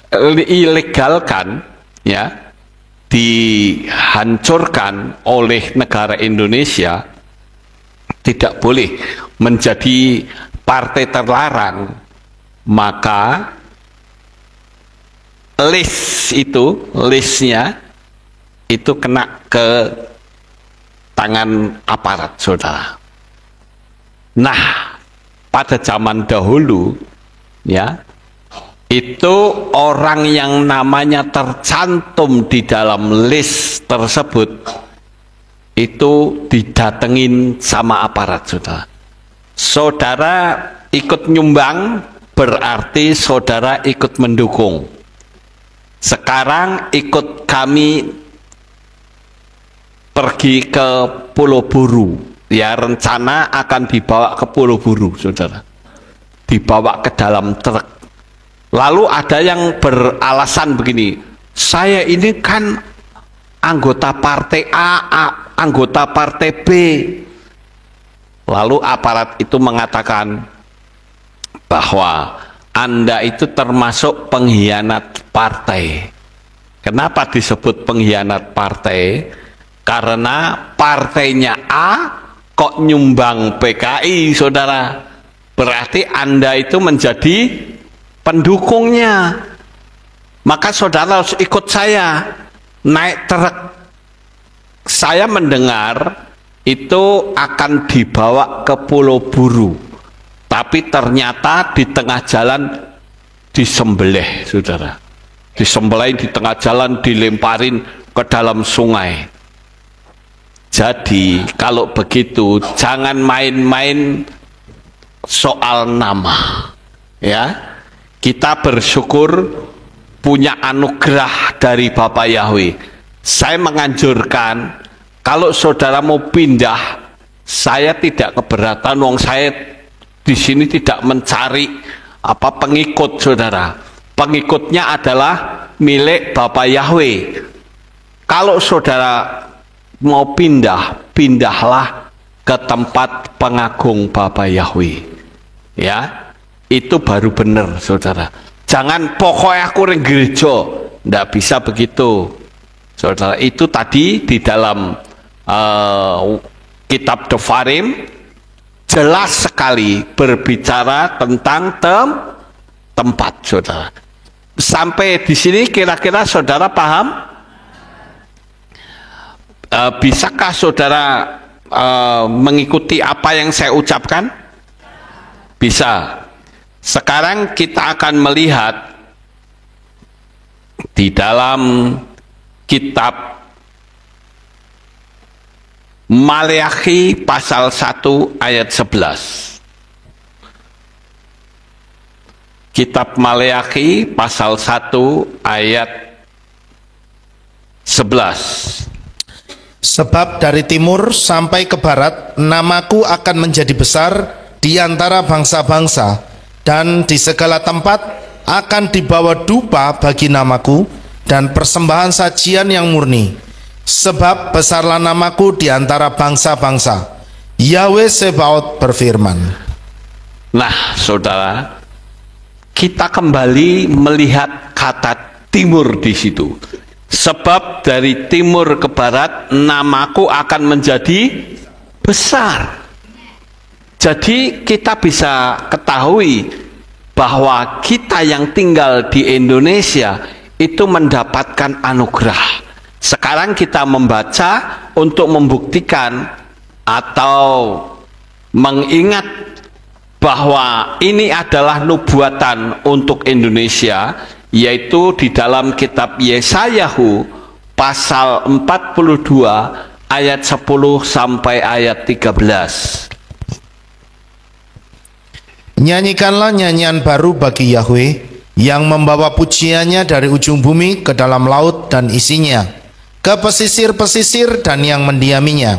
diilegalkan, ya, dihancurkan oleh negara Indonesia, tidak boleh menjadi partai terlarang, maka listnya itu kena ke tangan aparat, saudara. Nah, pada zaman dahulu, ya, itu orang yang namanya tercantum di dalam list tersebut itu didatengin sama aparat, saudara. Saudara ikut nyumbang berarti saudara ikut mendukung. Sekarang ikut kami pergi ke Pulau Buru, ya, rencana akan dibawa ke Pulau Buru, saudara, dibawa ke dalam truk. Lalu ada yang beralasan begini, saya ini kan anggota partai A, anggota partai B. Lalu aparat itu mengatakan bahwa Anda itu termasuk pengkhianat partai. Kenapa disebut pengkhianat partai? Karena partainya A kok nyumbang PKI, saudara. Berarti Anda itu menjadi pendukungnya. Maka saudara harus ikut saya naik truk. Saya mendengar itu akan dibawa ke Pulau Buru, tapi ternyata di tengah jalan disembelih, saudara. Disembelih di tengah jalan, dilemparin ke dalam sungai. Jadi kalau begitu jangan main-main soal nama, ya. Kita bersyukur punya anugerah dari Bapak Yahweh. Saya menganjurkan kalau saudara mau pindah, saya tidak keberatan, wong saya di sini tidak mencari pengikut, saudara. Pengikutnya adalah milik Bapak Yahweh. Kalau saudara mau pindah, pindahlah ke tempat pengagung Bapak Yahweh. Ya, itu baru benar, saudara. Jangan pokoknya aku ring gereja, ndak bisa begitu, saudara. Itu tadi di dalam kitab Devarim jelas sekali berbicara tentang tempat, saudara. Sampai di sini kira-kira saudara paham? Bisakah saudara mengikuti apa yang saya ucapkan? Bisa. Sekarang kita akan melihat di dalam kitab Maleakhi pasal 1 ayat 11. Kitab Maleakhi pasal 1 ayat 11. Sebab dari timur sampai ke barat namaku akan menjadi besar di antara bangsa-bangsa, dan di segala tempat akan dibawa dupa bagi namaku dan persembahan sajian yang murni. Sebab besarlah namaku di antara bangsa-bangsa. Yahweh Sebaot berfirman. Nah, saudara, kita kembali melihat kata timur di situ. Sebab dari timur ke barat namaku akan menjadi besar. Jadi kita bisa ketahui bahwa kita yang tinggal di Indonesia itu mendapatkan anugerah. Sekarang kita membaca untuk membuktikan atau mengingat bahwa ini adalah nubuatan untuk Indonesia, yaitu di dalam kitab Yesayahu pasal 42 ayat 10 sampai ayat 13. Nyanyikanlah nyanyian baru bagi Yahweh, yang membawa pujiannya dari ujung bumi ke dalam laut dan isinya. ke pesisir-pesisir dan yang mendiaminya.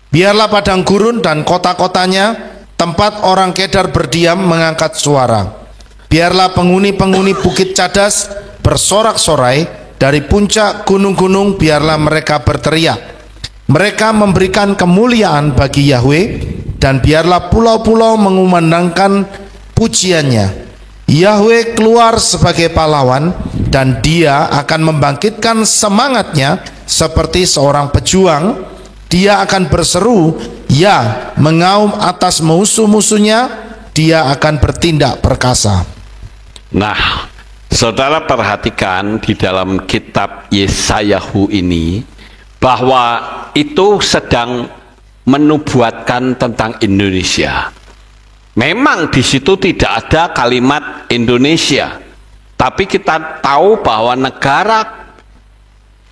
Biarlah padang gurun dan kota-kotanya, tempat orang Kedar berdiam, mengangkat suara. Biarlah penghuni-penghuni bukit cadas bersorak-sorai, dari puncak gunung-gunung biarlah mereka berteriak. Mereka memberikan kemuliaan bagi Yahweh, dan biarlah pulau-pulau mengumandangkan pujiannya. Yahweh keluar sebagai pahlawan, dan dia akan membangkitkan semangatnya seperti seorang pejuang. Dia akan berseru, ya, mengaum atas musuh-musuhnya. Dia akan bertindak perkasa. Nah, saudara perhatikan di dalam kitab Yesayahu ini bahwa itu sedang menubuatkan tentang Indonesia. Memang di situ tidak ada kalimat Indonesia, tapi kita tahu bahwa negara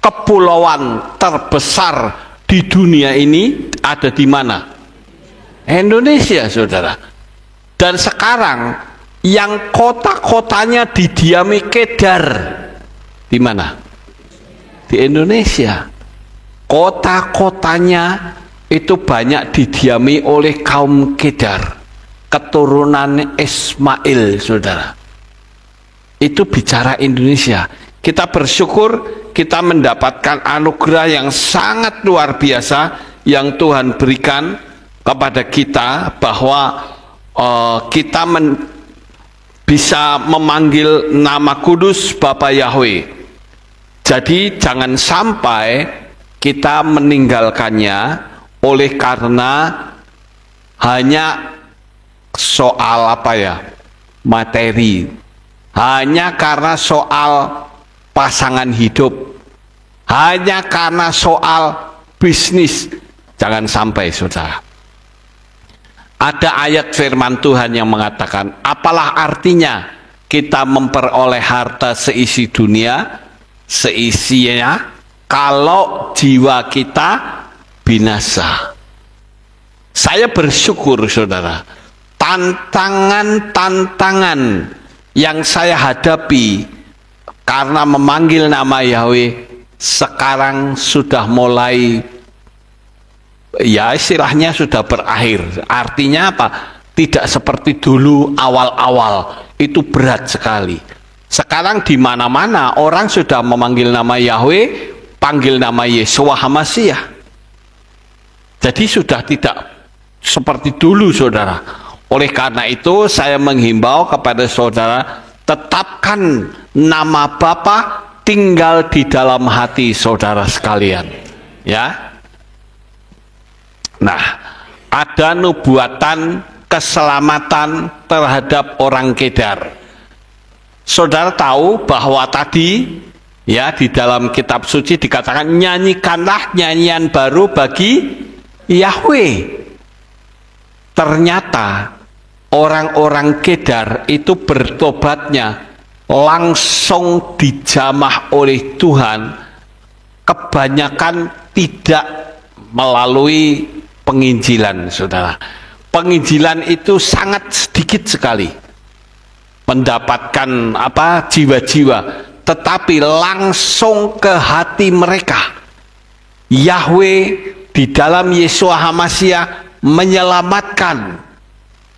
kepulauan terbesar di dunia ini ada di mana? Indonesia, saudara. Dan sekarang yang kota-kotanya didiami Kedar, di mana? Di Indonesia. Kota-kotanya itu banyak didiami oleh kaum Kedar, keturunan Ismail, saudara. Itu bicara Indonesia. Kita bersyukur kita mendapatkan anugerah yang sangat luar biasa yang Tuhan berikan kepada kita, bahwa kita bisa memanggil nama kudus Bapa Yahweh. Jadi jangan sampai kita meninggalkannya oleh karena hanya soal materi, hanya karena soal pasangan hidup, hanya karena soal bisnis. Jangan sampai, saudara. Ada ayat firman Tuhan yang mengatakan, apalah artinya kita memperoleh harta seisi dunia, seisinya, kalau jiwa kita binasa. Saya bersyukur, saudara, tantangan-tantangan yang saya hadapi karena memanggil nama Yahweh sekarang sudah mulai, ya istilahnya sudah berakhir. Artinya apa? Tidak seperti dulu awal-awal, itu berat sekali. Sekarang di mana-mana orang sudah memanggil nama Yahweh, panggil nama Yeshua HaMashiach. Jadi sudah tidak seperti dulu, saudara. Oleh karena itu saya menghimbau kepada saudara, tetapkan nama Bapa tinggal di dalam hati saudara sekalian, ya. Nah, ada nubuatan keselamatan terhadap orang Kedar. Saudara tahu bahwa tadi, ya, di dalam kitab suci dikatakan, nyanyikanlah nyanyian baru bagi Yahweh. Ternyata orang-orang Kedar itu bertobatnya langsung dijamah oleh Tuhan, kebanyakan tidak melalui penginjilan, saudara. Penginjilan itu sangat sedikit sekali mendapatkan jiwa-jiwa, tetapi langsung ke hati mereka. Yahweh di dalam Yeshua HaMashiach menyelamatkan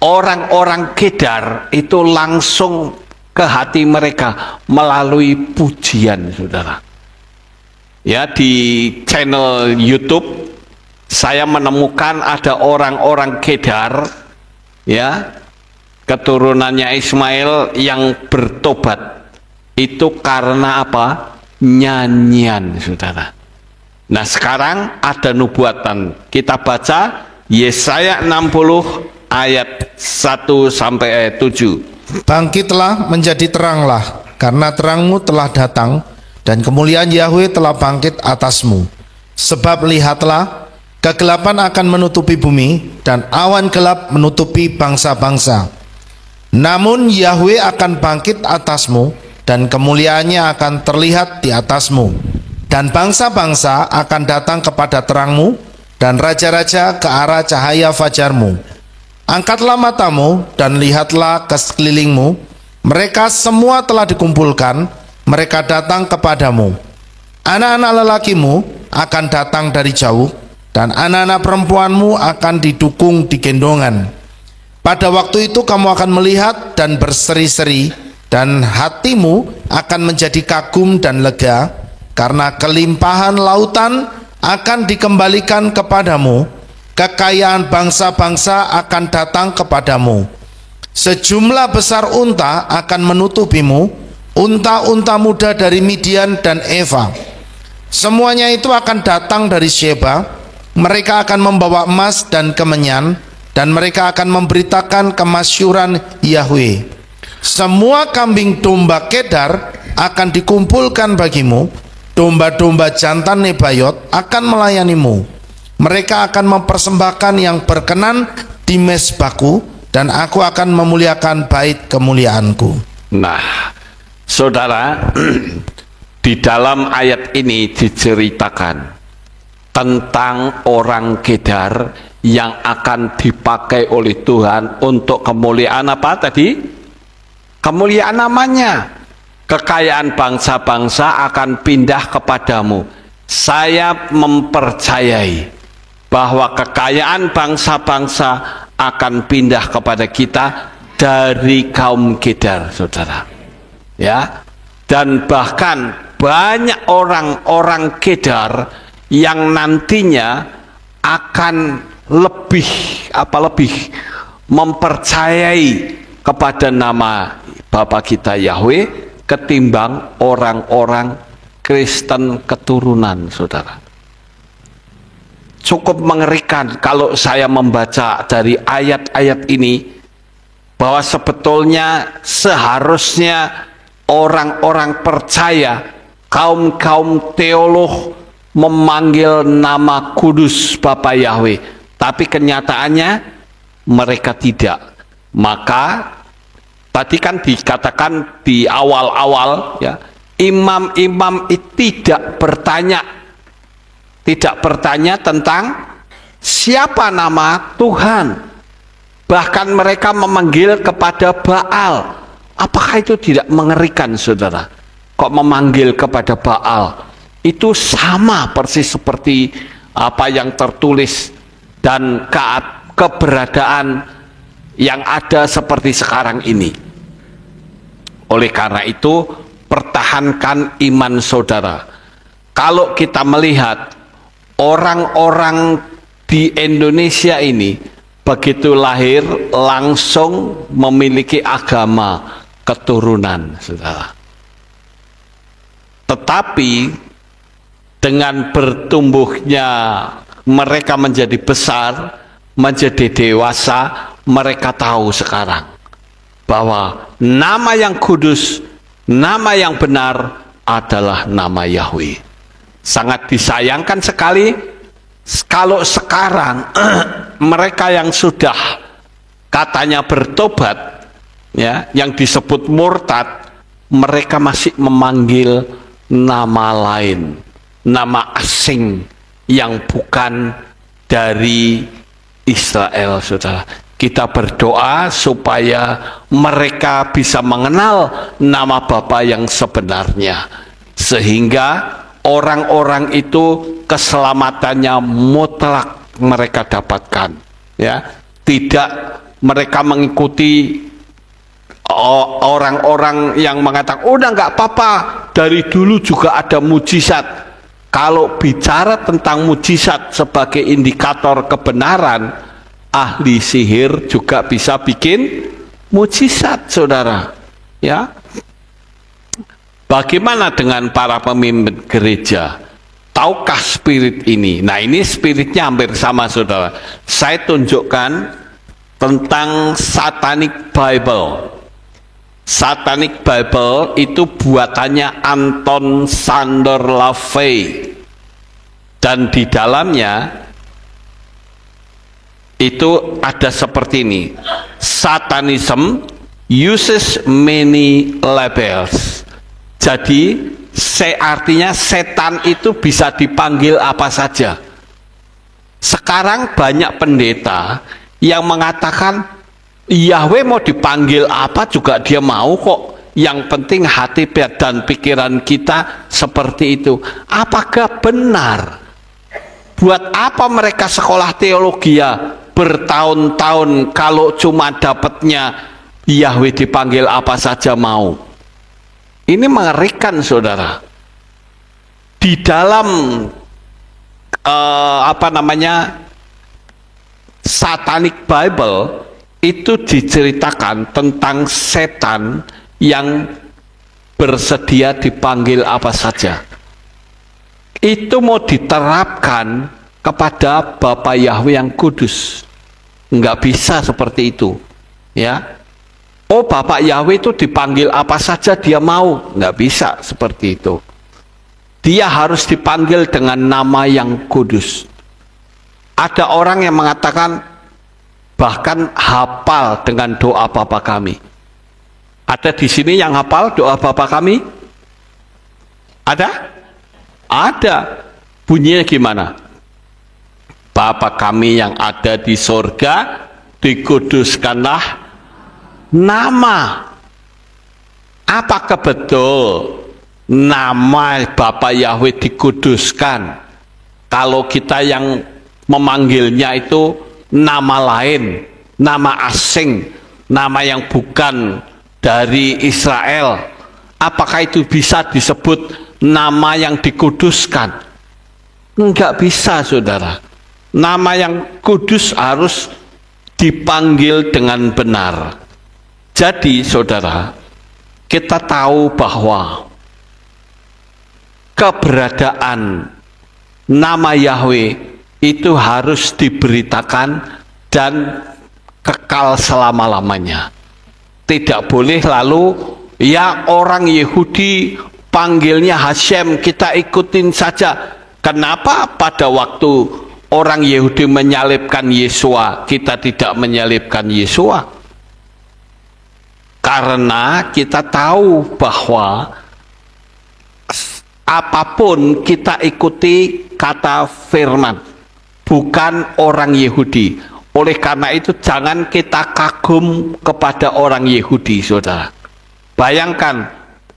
orang-orang Kedar itu langsung ke hati mereka melalui pujian, saudara. Ya, di channel YouTube saya menemukan ada orang-orang Kedar, ya, keturunannya Ismail yang bertobat. Itu karena apa? Nyanyian, saudara. Nah, sekarang ada nubuatan. Kita baca Yesaya 60 ayat 1 sampai ayat 7. Bangkitlah, menjadi teranglah, karena terangmu telah datang, dan kemuliaan Yahweh telah bangkit atasmu. Sebab lihatlah, kegelapan akan menutupi bumi, dan awan gelap menutupi bangsa-bangsa. Namun Yahweh akan bangkit atasmu, dan kemuliaannya akan terlihat di atasmu. Dan bangsa-bangsa akan datang kepada terangmu, dan raja-raja ke arah cahaya fajarmu. Angkatlah matamu dan lihatlah ke sekelilingmu, mereka semua telah dikumpulkan, mereka datang kepadamu. Anak-anak lelakimu akan datang dari jauh, dan anak-anak perempuanmu akan didukung di gendongan. Pada waktu itu kamu akan melihat dan berseri-seri, dan hatimu akan menjadi kagum dan lega, karena kelimpahan lautan akan dikembalikan kepadamu, kekayaan bangsa-bangsa akan datang kepadamu. Sejumlah besar unta akan menutupimu, unta-unta muda dari Midian dan Eva. Semuanya itu akan datang dari Sheba. Mereka akan membawa emas dan kemenyan, dan mereka akan memberitakan kemasyhuran Yahweh. Semua kambing domba Kedar akan dikumpulkan bagimu, domba-domba jantan Nebayot akan melayanimu. Mereka akan mempersembahkan yang berkenan di mezbahku, dan aku akan memuliakan bait kemuliaanku. Nah, saudara, di dalam ayat ini diceritakan tentang orang Kedar yang akan dipakai oleh Tuhan untuk kemuliaan apa tadi? Kemuliaan namanya. Kekayaan bangsa-bangsa akan pindah kepadamu. Saya mempercayai bahwa kekayaan bangsa-bangsa akan pindah kepada kita dari kaum Kedar, saudara. Ya, dan bahkan banyak orang-orang Kedar yang nantinya akan lebih mempercayai kepada nama Bapa kita Yahweh ketimbang orang-orang Kristen keturunan, saudara. Cukup mengerikan kalau saya membaca dari ayat-ayat ini bahwa sebetulnya seharusnya orang-orang percaya, kaum-kaum teolog memanggil nama kudus Bapa Yahweh, tapi kenyataannya mereka tidak. Maka tadi kan dikatakan di awal-awal, ya, imam-imam tidak bertanya tentang siapa nama Tuhan. Bahkan mereka memanggil kepada Baal. Apakah itu tidak mengerikan, saudara? Kok memanggil kepada Baal? Itu sama persis seperti apa yang tertulis dan keberadaan yang ada seperti sekarang ini. Oleh karena itu, pertahankan iman saudara. Kalau kita melihat orang-orang di Indonesia ini begitu lahir langsung memiliki agama keturunan, saudara. Tetapi dengan bertumbuhnya mereka menjadi besar, menjadi dewasa, mereka tahu sekarang bahwa nama yang kudus, nama yang benar adalah nama Yahweh. Sangat disayangkan sekali kalau sekarang mereka yang sudah katanya bertobat, ya, yang disebut murtad, mereka masih memanggil nama lain, nama asing yang bukan dari Israel, saudara. Kita berdoa supaya mereka bisa mengenal nama Bapa yang sebenarnya, sehingga orang-orang itu keselamatannya mutlak mereka dapatkan, ya. Tidak mereka mengikuti orang-orang yang mengatakan udah nggak apa-apa, dari dulu juga ada mujizat. Kalau bicara tentang mujizat sebagai indikator kebenaran, ahli sihir juga bisa bikin mujizat, saudara. Ya, bagaimana dengan para pemimpin gereja? Tahukah spirit ini? Nah, ini spiritnya hampir sama, saudara. Saya tunjukkan tentang Satanic Bible. Satanic Bible itu buatannya Anton Sander LaVey, dan di dalamnya itu ada seperti ini: Satanism uses many labels. Jadi artinya setan itu bisa dipanggil apa saja. Sekarang banyak pendeta yang mengatakan Yahweh mau dipanggil apa juga dia mau kok. Yang penting hati dan pikiran kita seperti itu. Apakah benar? Buat apa mereka sekolah teologi bertahun-tahun kalau cuma dapatnya Yahweh dipanggil apa saja mau? Ini mengerikan, saudara. Di dalam Satanic Bible itu diceritakan tentang setan yang bersedia dipanggil apa saja. Itu mau diterapkan kepada Bapa Yahweh yang kudus. Enggak bisa seperti itu, ya. Oh, Bapak Yahweh itu dipanggil apa saja dia mau. Enggak bisa seperti itu. Dia harus dipanggil dengan nama yang kudus. Ada orang yang mengatakan bahkan hafal dengan doa Bapa kami. Ada di sini yang hafal doa Bapa kami? Ada? Ada. Bunyinya gimana? Bapa kami yang ada di sorga, dikuduskanlah nama. Apakah betul nama Bapa Yahweh dikuduskan kalau kita yang memanggilnya itu nama lain, nama asing, nama yang bukan dari Israel? Apakah itu bisa disebut nama yang dikuduskan? Enggak bisa, saudara. Nama yang kudus harus dipanggil dengan benar. Jadi, saudara, kita tahu bahwa keberadaan nama Yahweh itu harus diberitakan dan kekal selama-lamanya. Tidak boleh lalu ya orang Yahudi panggilnya Hashem, kita ikutin saja. Kenapa pada waktu orang Yahudi menyalibkan Yesua, kita tidak menyalibkan Yesua? Karena kita tahu bahwa apapun kita ikuti kata firman, bukan orang Yahudi. Oleh karena itu jangan kita kagum kepada orang Yahudi, saudara. Bayangkan,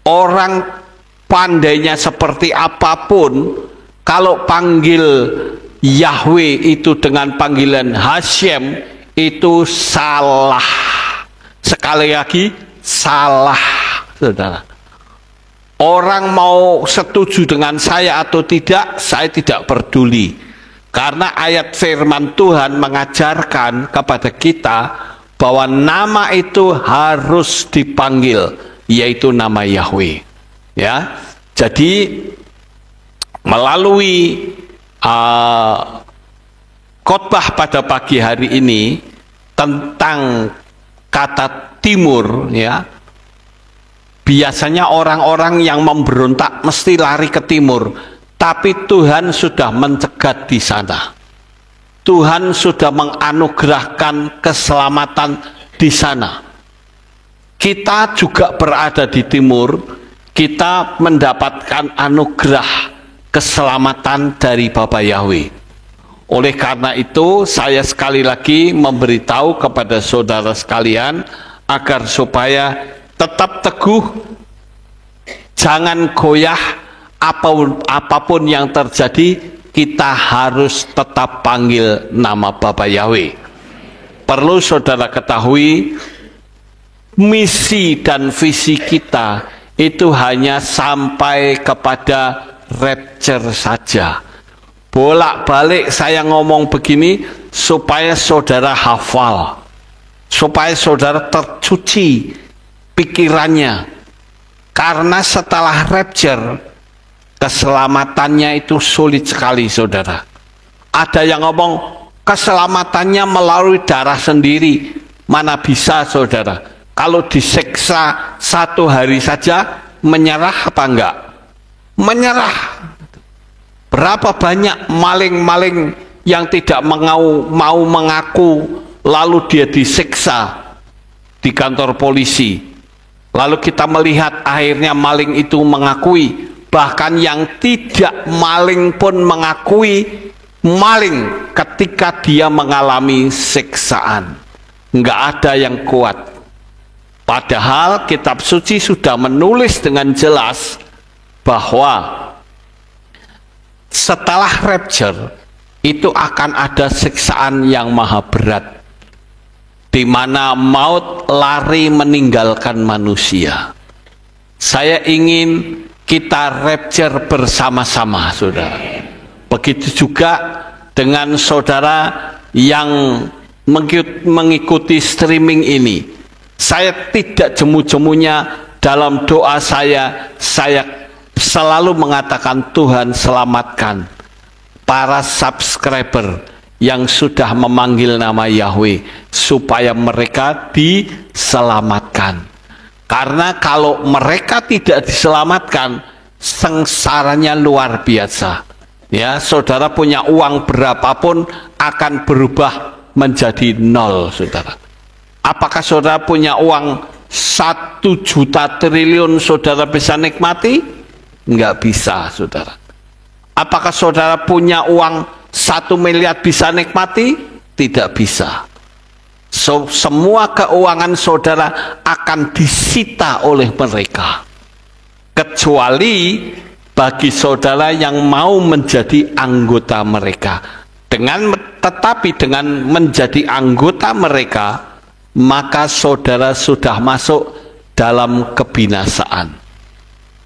orang pandainya seperti apapun, kalau panggil Yahweh itu dengan panggilan Hashem, itu salah. Sekali lagi, salah, saudara. Orang mau setuju dengan saya atau tidak, saya tidak peduli. Karena ayat firman Tuhan mengajarkan kepada kita bahwa nama itu harus dipanggil, yaitu nama Yahweh. Ya, jadi melalui khotbah pada pagi hari ini tentang kata timur, ya. Biasanya orang-orang yang memberontak mesti lari ke timur, tapi Tuhan sudah mencegat di sana. Tuhan sudah menganugerahkan keselamatan di sana. Kita juga berada di timur, kita mendapatkan anugerah keselamatan dari Bapa Yahweh. Oleh karena itu, saya sekali lagi memberitahu kepada saudara sekalian agar supaya tetap teguh, jangan goyah, apapun yang terjadi, kita harus tetap panggil nama Bapa Yahweh. Perlu saudara ketahui, misi dan visi kita itu hanya sampai kepada rapture saja. Bolak-balik saya ngomong begini supaya saudara hafal, supaya saudara tercuci pikirannya, karena setelah rapture keselamatannya itu sulit sekali, saudara. Ada yang ngomong keselamatannya melalui darah sendiri. Mana bisa, saudara? Kalau diseksa 1 hari saja menyerah apa enggak? Menyerah. Berapa banyak maling-maling yang tidak mau mengaku, lalu dia disiksa di kantor polisi. Lalu kita melihat akhirnya maling itu mengakui. Bahkan yang tidak maling pun mengakui maling ketika dia mengalami siksaan. Enggak ada yang kuat. Padahal kitab suci sudah menulis dengan jelas bahwa setelah rapture itu akan ada siksaan yang maha berat, di mana maut lari meninggalkan manusia. Saya ingin kita rapture bersama-sama, saudara. Begitu juga dengan saudara yang mengikuti streaming ini. Saya tidak jemu-jemunya dalam doa saya selalu mengatakan, Tuhan selamatkan para subscriber yang sudah memanggil nama Yahweh, supaya mereka diselamatkan. Karena kalau mereka tidak diselamatkan, sengsaranya luar biasa. Ya, saudara punya uang berapapun akan berubah menjadi nol, saudara. Apakah saudara punya uang 1 juta triliun saudara bisa nikmati? Enggak bisa, saudara. Apakah saudara punya uang 1 miliar bisa nikmati? Tidak bisa. Semua keuangan saudara akan disita oleh mereka, kecuali bagi saudara yang mau menjadi anggota mereka. Tetapi dengan menjadi anggota mereka, maka saudara sudah masuk dalam kebinasaan.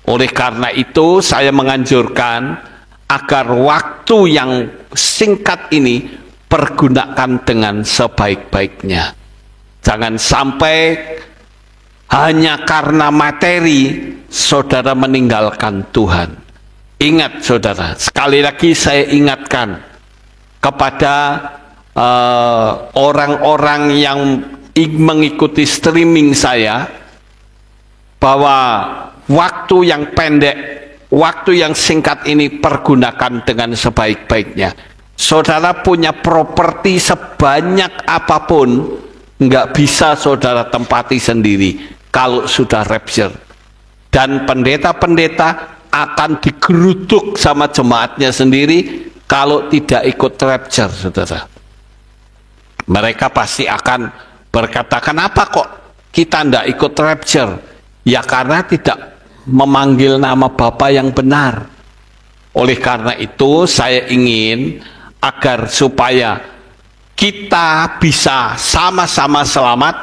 Oleh karena itu, saya menganjurkan agar waktu yang singkat ini pergunakan dengan sebaik-baiknya. Jangan sampai hanya karena materi saudara meninggalkan Tuhan. Ingat saudara, sekali lagi saya ingatkan kepada orang-orang yang mengikuti streaming saya, bahwa waktu yang pendek, waktu yang singkat ini pergunakan dengan sebaik-baiknya. Saudara punya properti sebanyak apapun, nggak bisa saudara tempati sendiri kalau sudah rapture. Dan pendeta-pendeta akan digeruduk sama jemaatnya sendiri kalau tidak ikut rapture, saudara. Mereka pasti akan berkata, kenapa kok kita tidak ikut rapture? Ya karena tidak memanggil nama Bapa yang benar. Oleh karena itu saya ingin agar supaya kita bisa sama-sama selamat,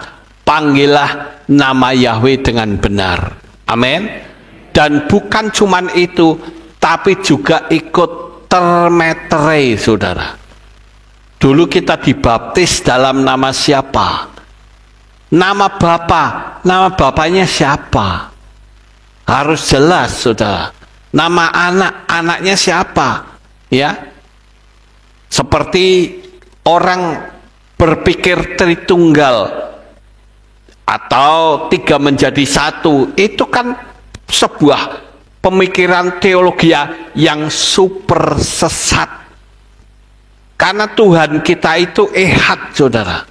panggillah nama Yahweh dengan benar. Amin. Dan bukan cuman itu, tapi juga ikut termeterai, saudara. Dulu kita dibaptis dalam nama siapa? Nama Bapa. Nama Bapaknya siapa? Harus jelas, saudara. Nama anak, anaknya siapa? Ya, seperti orang berpikir Tritunggal atau 3 menjadi 1, itu kan sebuah pemikiran teologi yang super sesat. Karena Tuhan kita itu ehad, saudara.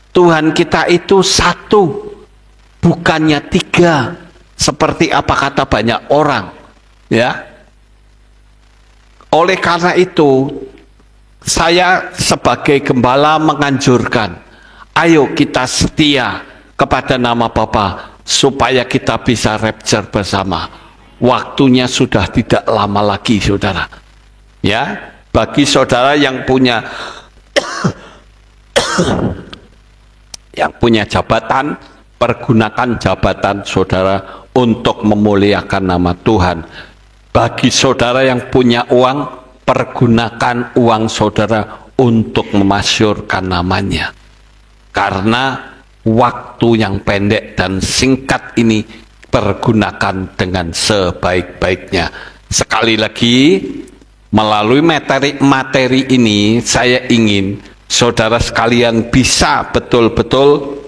Tuhan kita itu satu, bukannya 3, seperti apa kata banyak orang. Ya. Oleh karena itu, saya sebagai gembala menganjurkan, ayo kita setia kepada nama Bapa supaya kita bisa rapture bersama. Waktunya sudah tidak lama lagi, saudara. Ya, bagi saudara yang punya jabatan, pergunakan jabatan saudara untuk memuliakan nama Tuhan. Bagi saudara yang punya uang, pergunakan uang saudara untuk memasyurkan namanya. Karena waktu yang pendek dan singkat ini pergunakan dengan sebaik-baiknya. Sekali lagi, melalui materi ini saya ingin saudara sekalian bisa betul-betul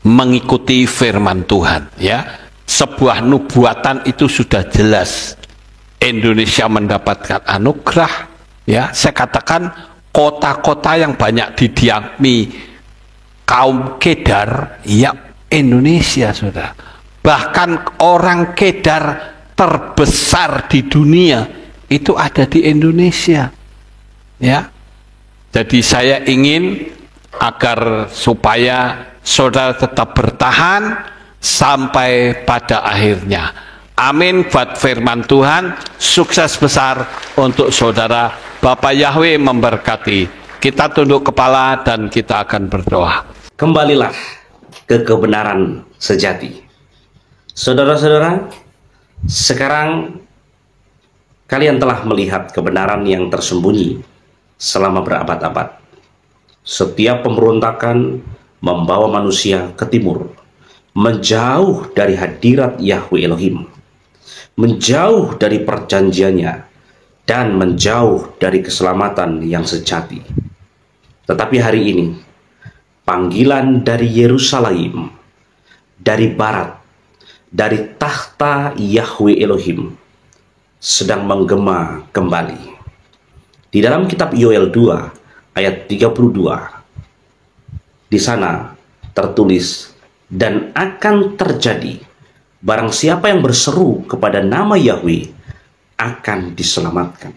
mengikuti firman Tuhan, ya. Sebuah nubuatan itu sudah jelas. Indonesia mendapatkan anugerah, ya. Saya katakan kota-kota yang banyak didiami kaum Kedar, ya Indonesia, saudara. Bahkan orang Kedar terbesar di dunia itu ada di Indonesia, ya. Jadi saya ingin agar supaya saudara tetap bertahan sampai pada akhirnya. Amin buat firman Tuhan. Sukses besar untuk saudara. Bapak Yahweh memberkati. Kita tunduk kepala dan kita akan berdoa. Kembalilah ke kebenaran sejati. Saudara-saudara, sekarang kalian telah melihat kebenaran yang tersembunyi selama berabad-abad. Setiap pemberontakan membawa manusia ke timur, menjauh dari hadirat Yahweh Elohim, menjauh dari perjanjiannya, dan menjauh dari keselamatan yang sejati. Tetapi hari ini, panggilan dari Yerusalem, dari barat, dari takhta Yahweh Elohim, sedang menggema kembali. Di dalam kitab Yoel 2 ayat 32, di sana tertulis, dan akan terjadi, barang siapa yang berseru kepada nama Yahweh akan diselamatkan.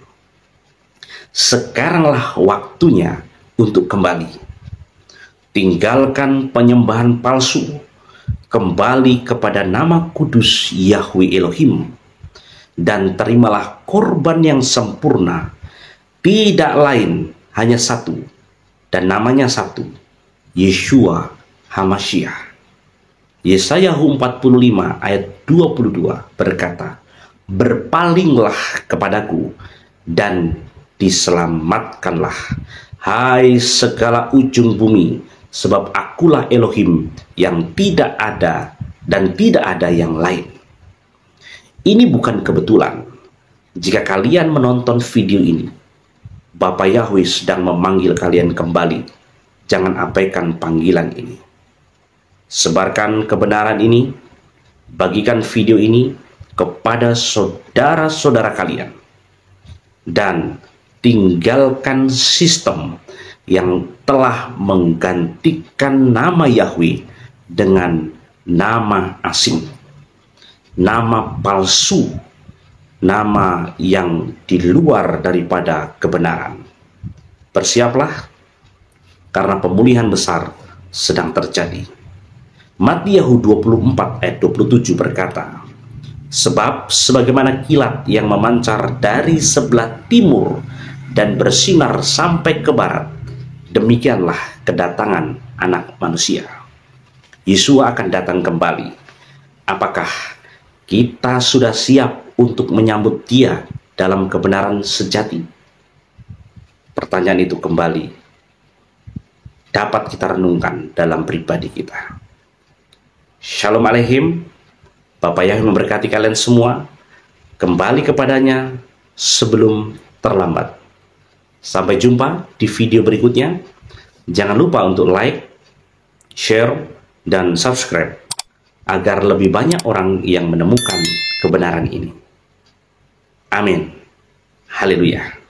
Sekaranglah waktunya untuk kembali. Tinggalkan penyembahan palsu, kembali kepada nama kudus Yahweh Elohim, dan terimalah korban yang sempurna, tidak lain hanya satu, dan namanya satu, Yeshua HaMashiach. Yesaya 45 ayat 22 berkata, berpalinglah kepadaku dan diselamatkanlah, hai segala ujung bumi, sebab akulah Elohim yang tidak ada dan tidak ada yang lain. Ini bukan kebetulan. Jika kalian menonton video ini, Bapak Yahweh sedang memanggil kalian kembali. Jangan abaikan panggilan ini. Sebarkan kebenaran ini, bagikan video ini kepada saudara-saudara kalian, dan tinggalkan sistem yang telah menggantikan nama Yahweh dengan nama asing, nama palsu, nama yang di luar daripada kebenaran. Bersiaplah, karena pemulihan besar sedang terjadi. Matiyahu 24 ayat 27 berkata, sebab sebagaimana kilat yang memancar dari sebelah timur dan bersinar sampai ke barat, demikianlah kedatangan Anak Manusia. Yesua akan datang kembali. Apakah kita sudah siap untuk menyambut Dia dalam kebenaran sejati? Pertanyaan itu kembali dapat kita renungkan dalam pribadi kita. Shalom Aleichem. Bapak Yahweh memberkati kalian semua. Kembali kepadanya sebelum terlambat. Sampai jumpa di video berikutnya. Jangan lupa untuk like, share, dan subscribe agar lebih banyak orang yang menemukan kebenaran ini. Amin. Haleluya.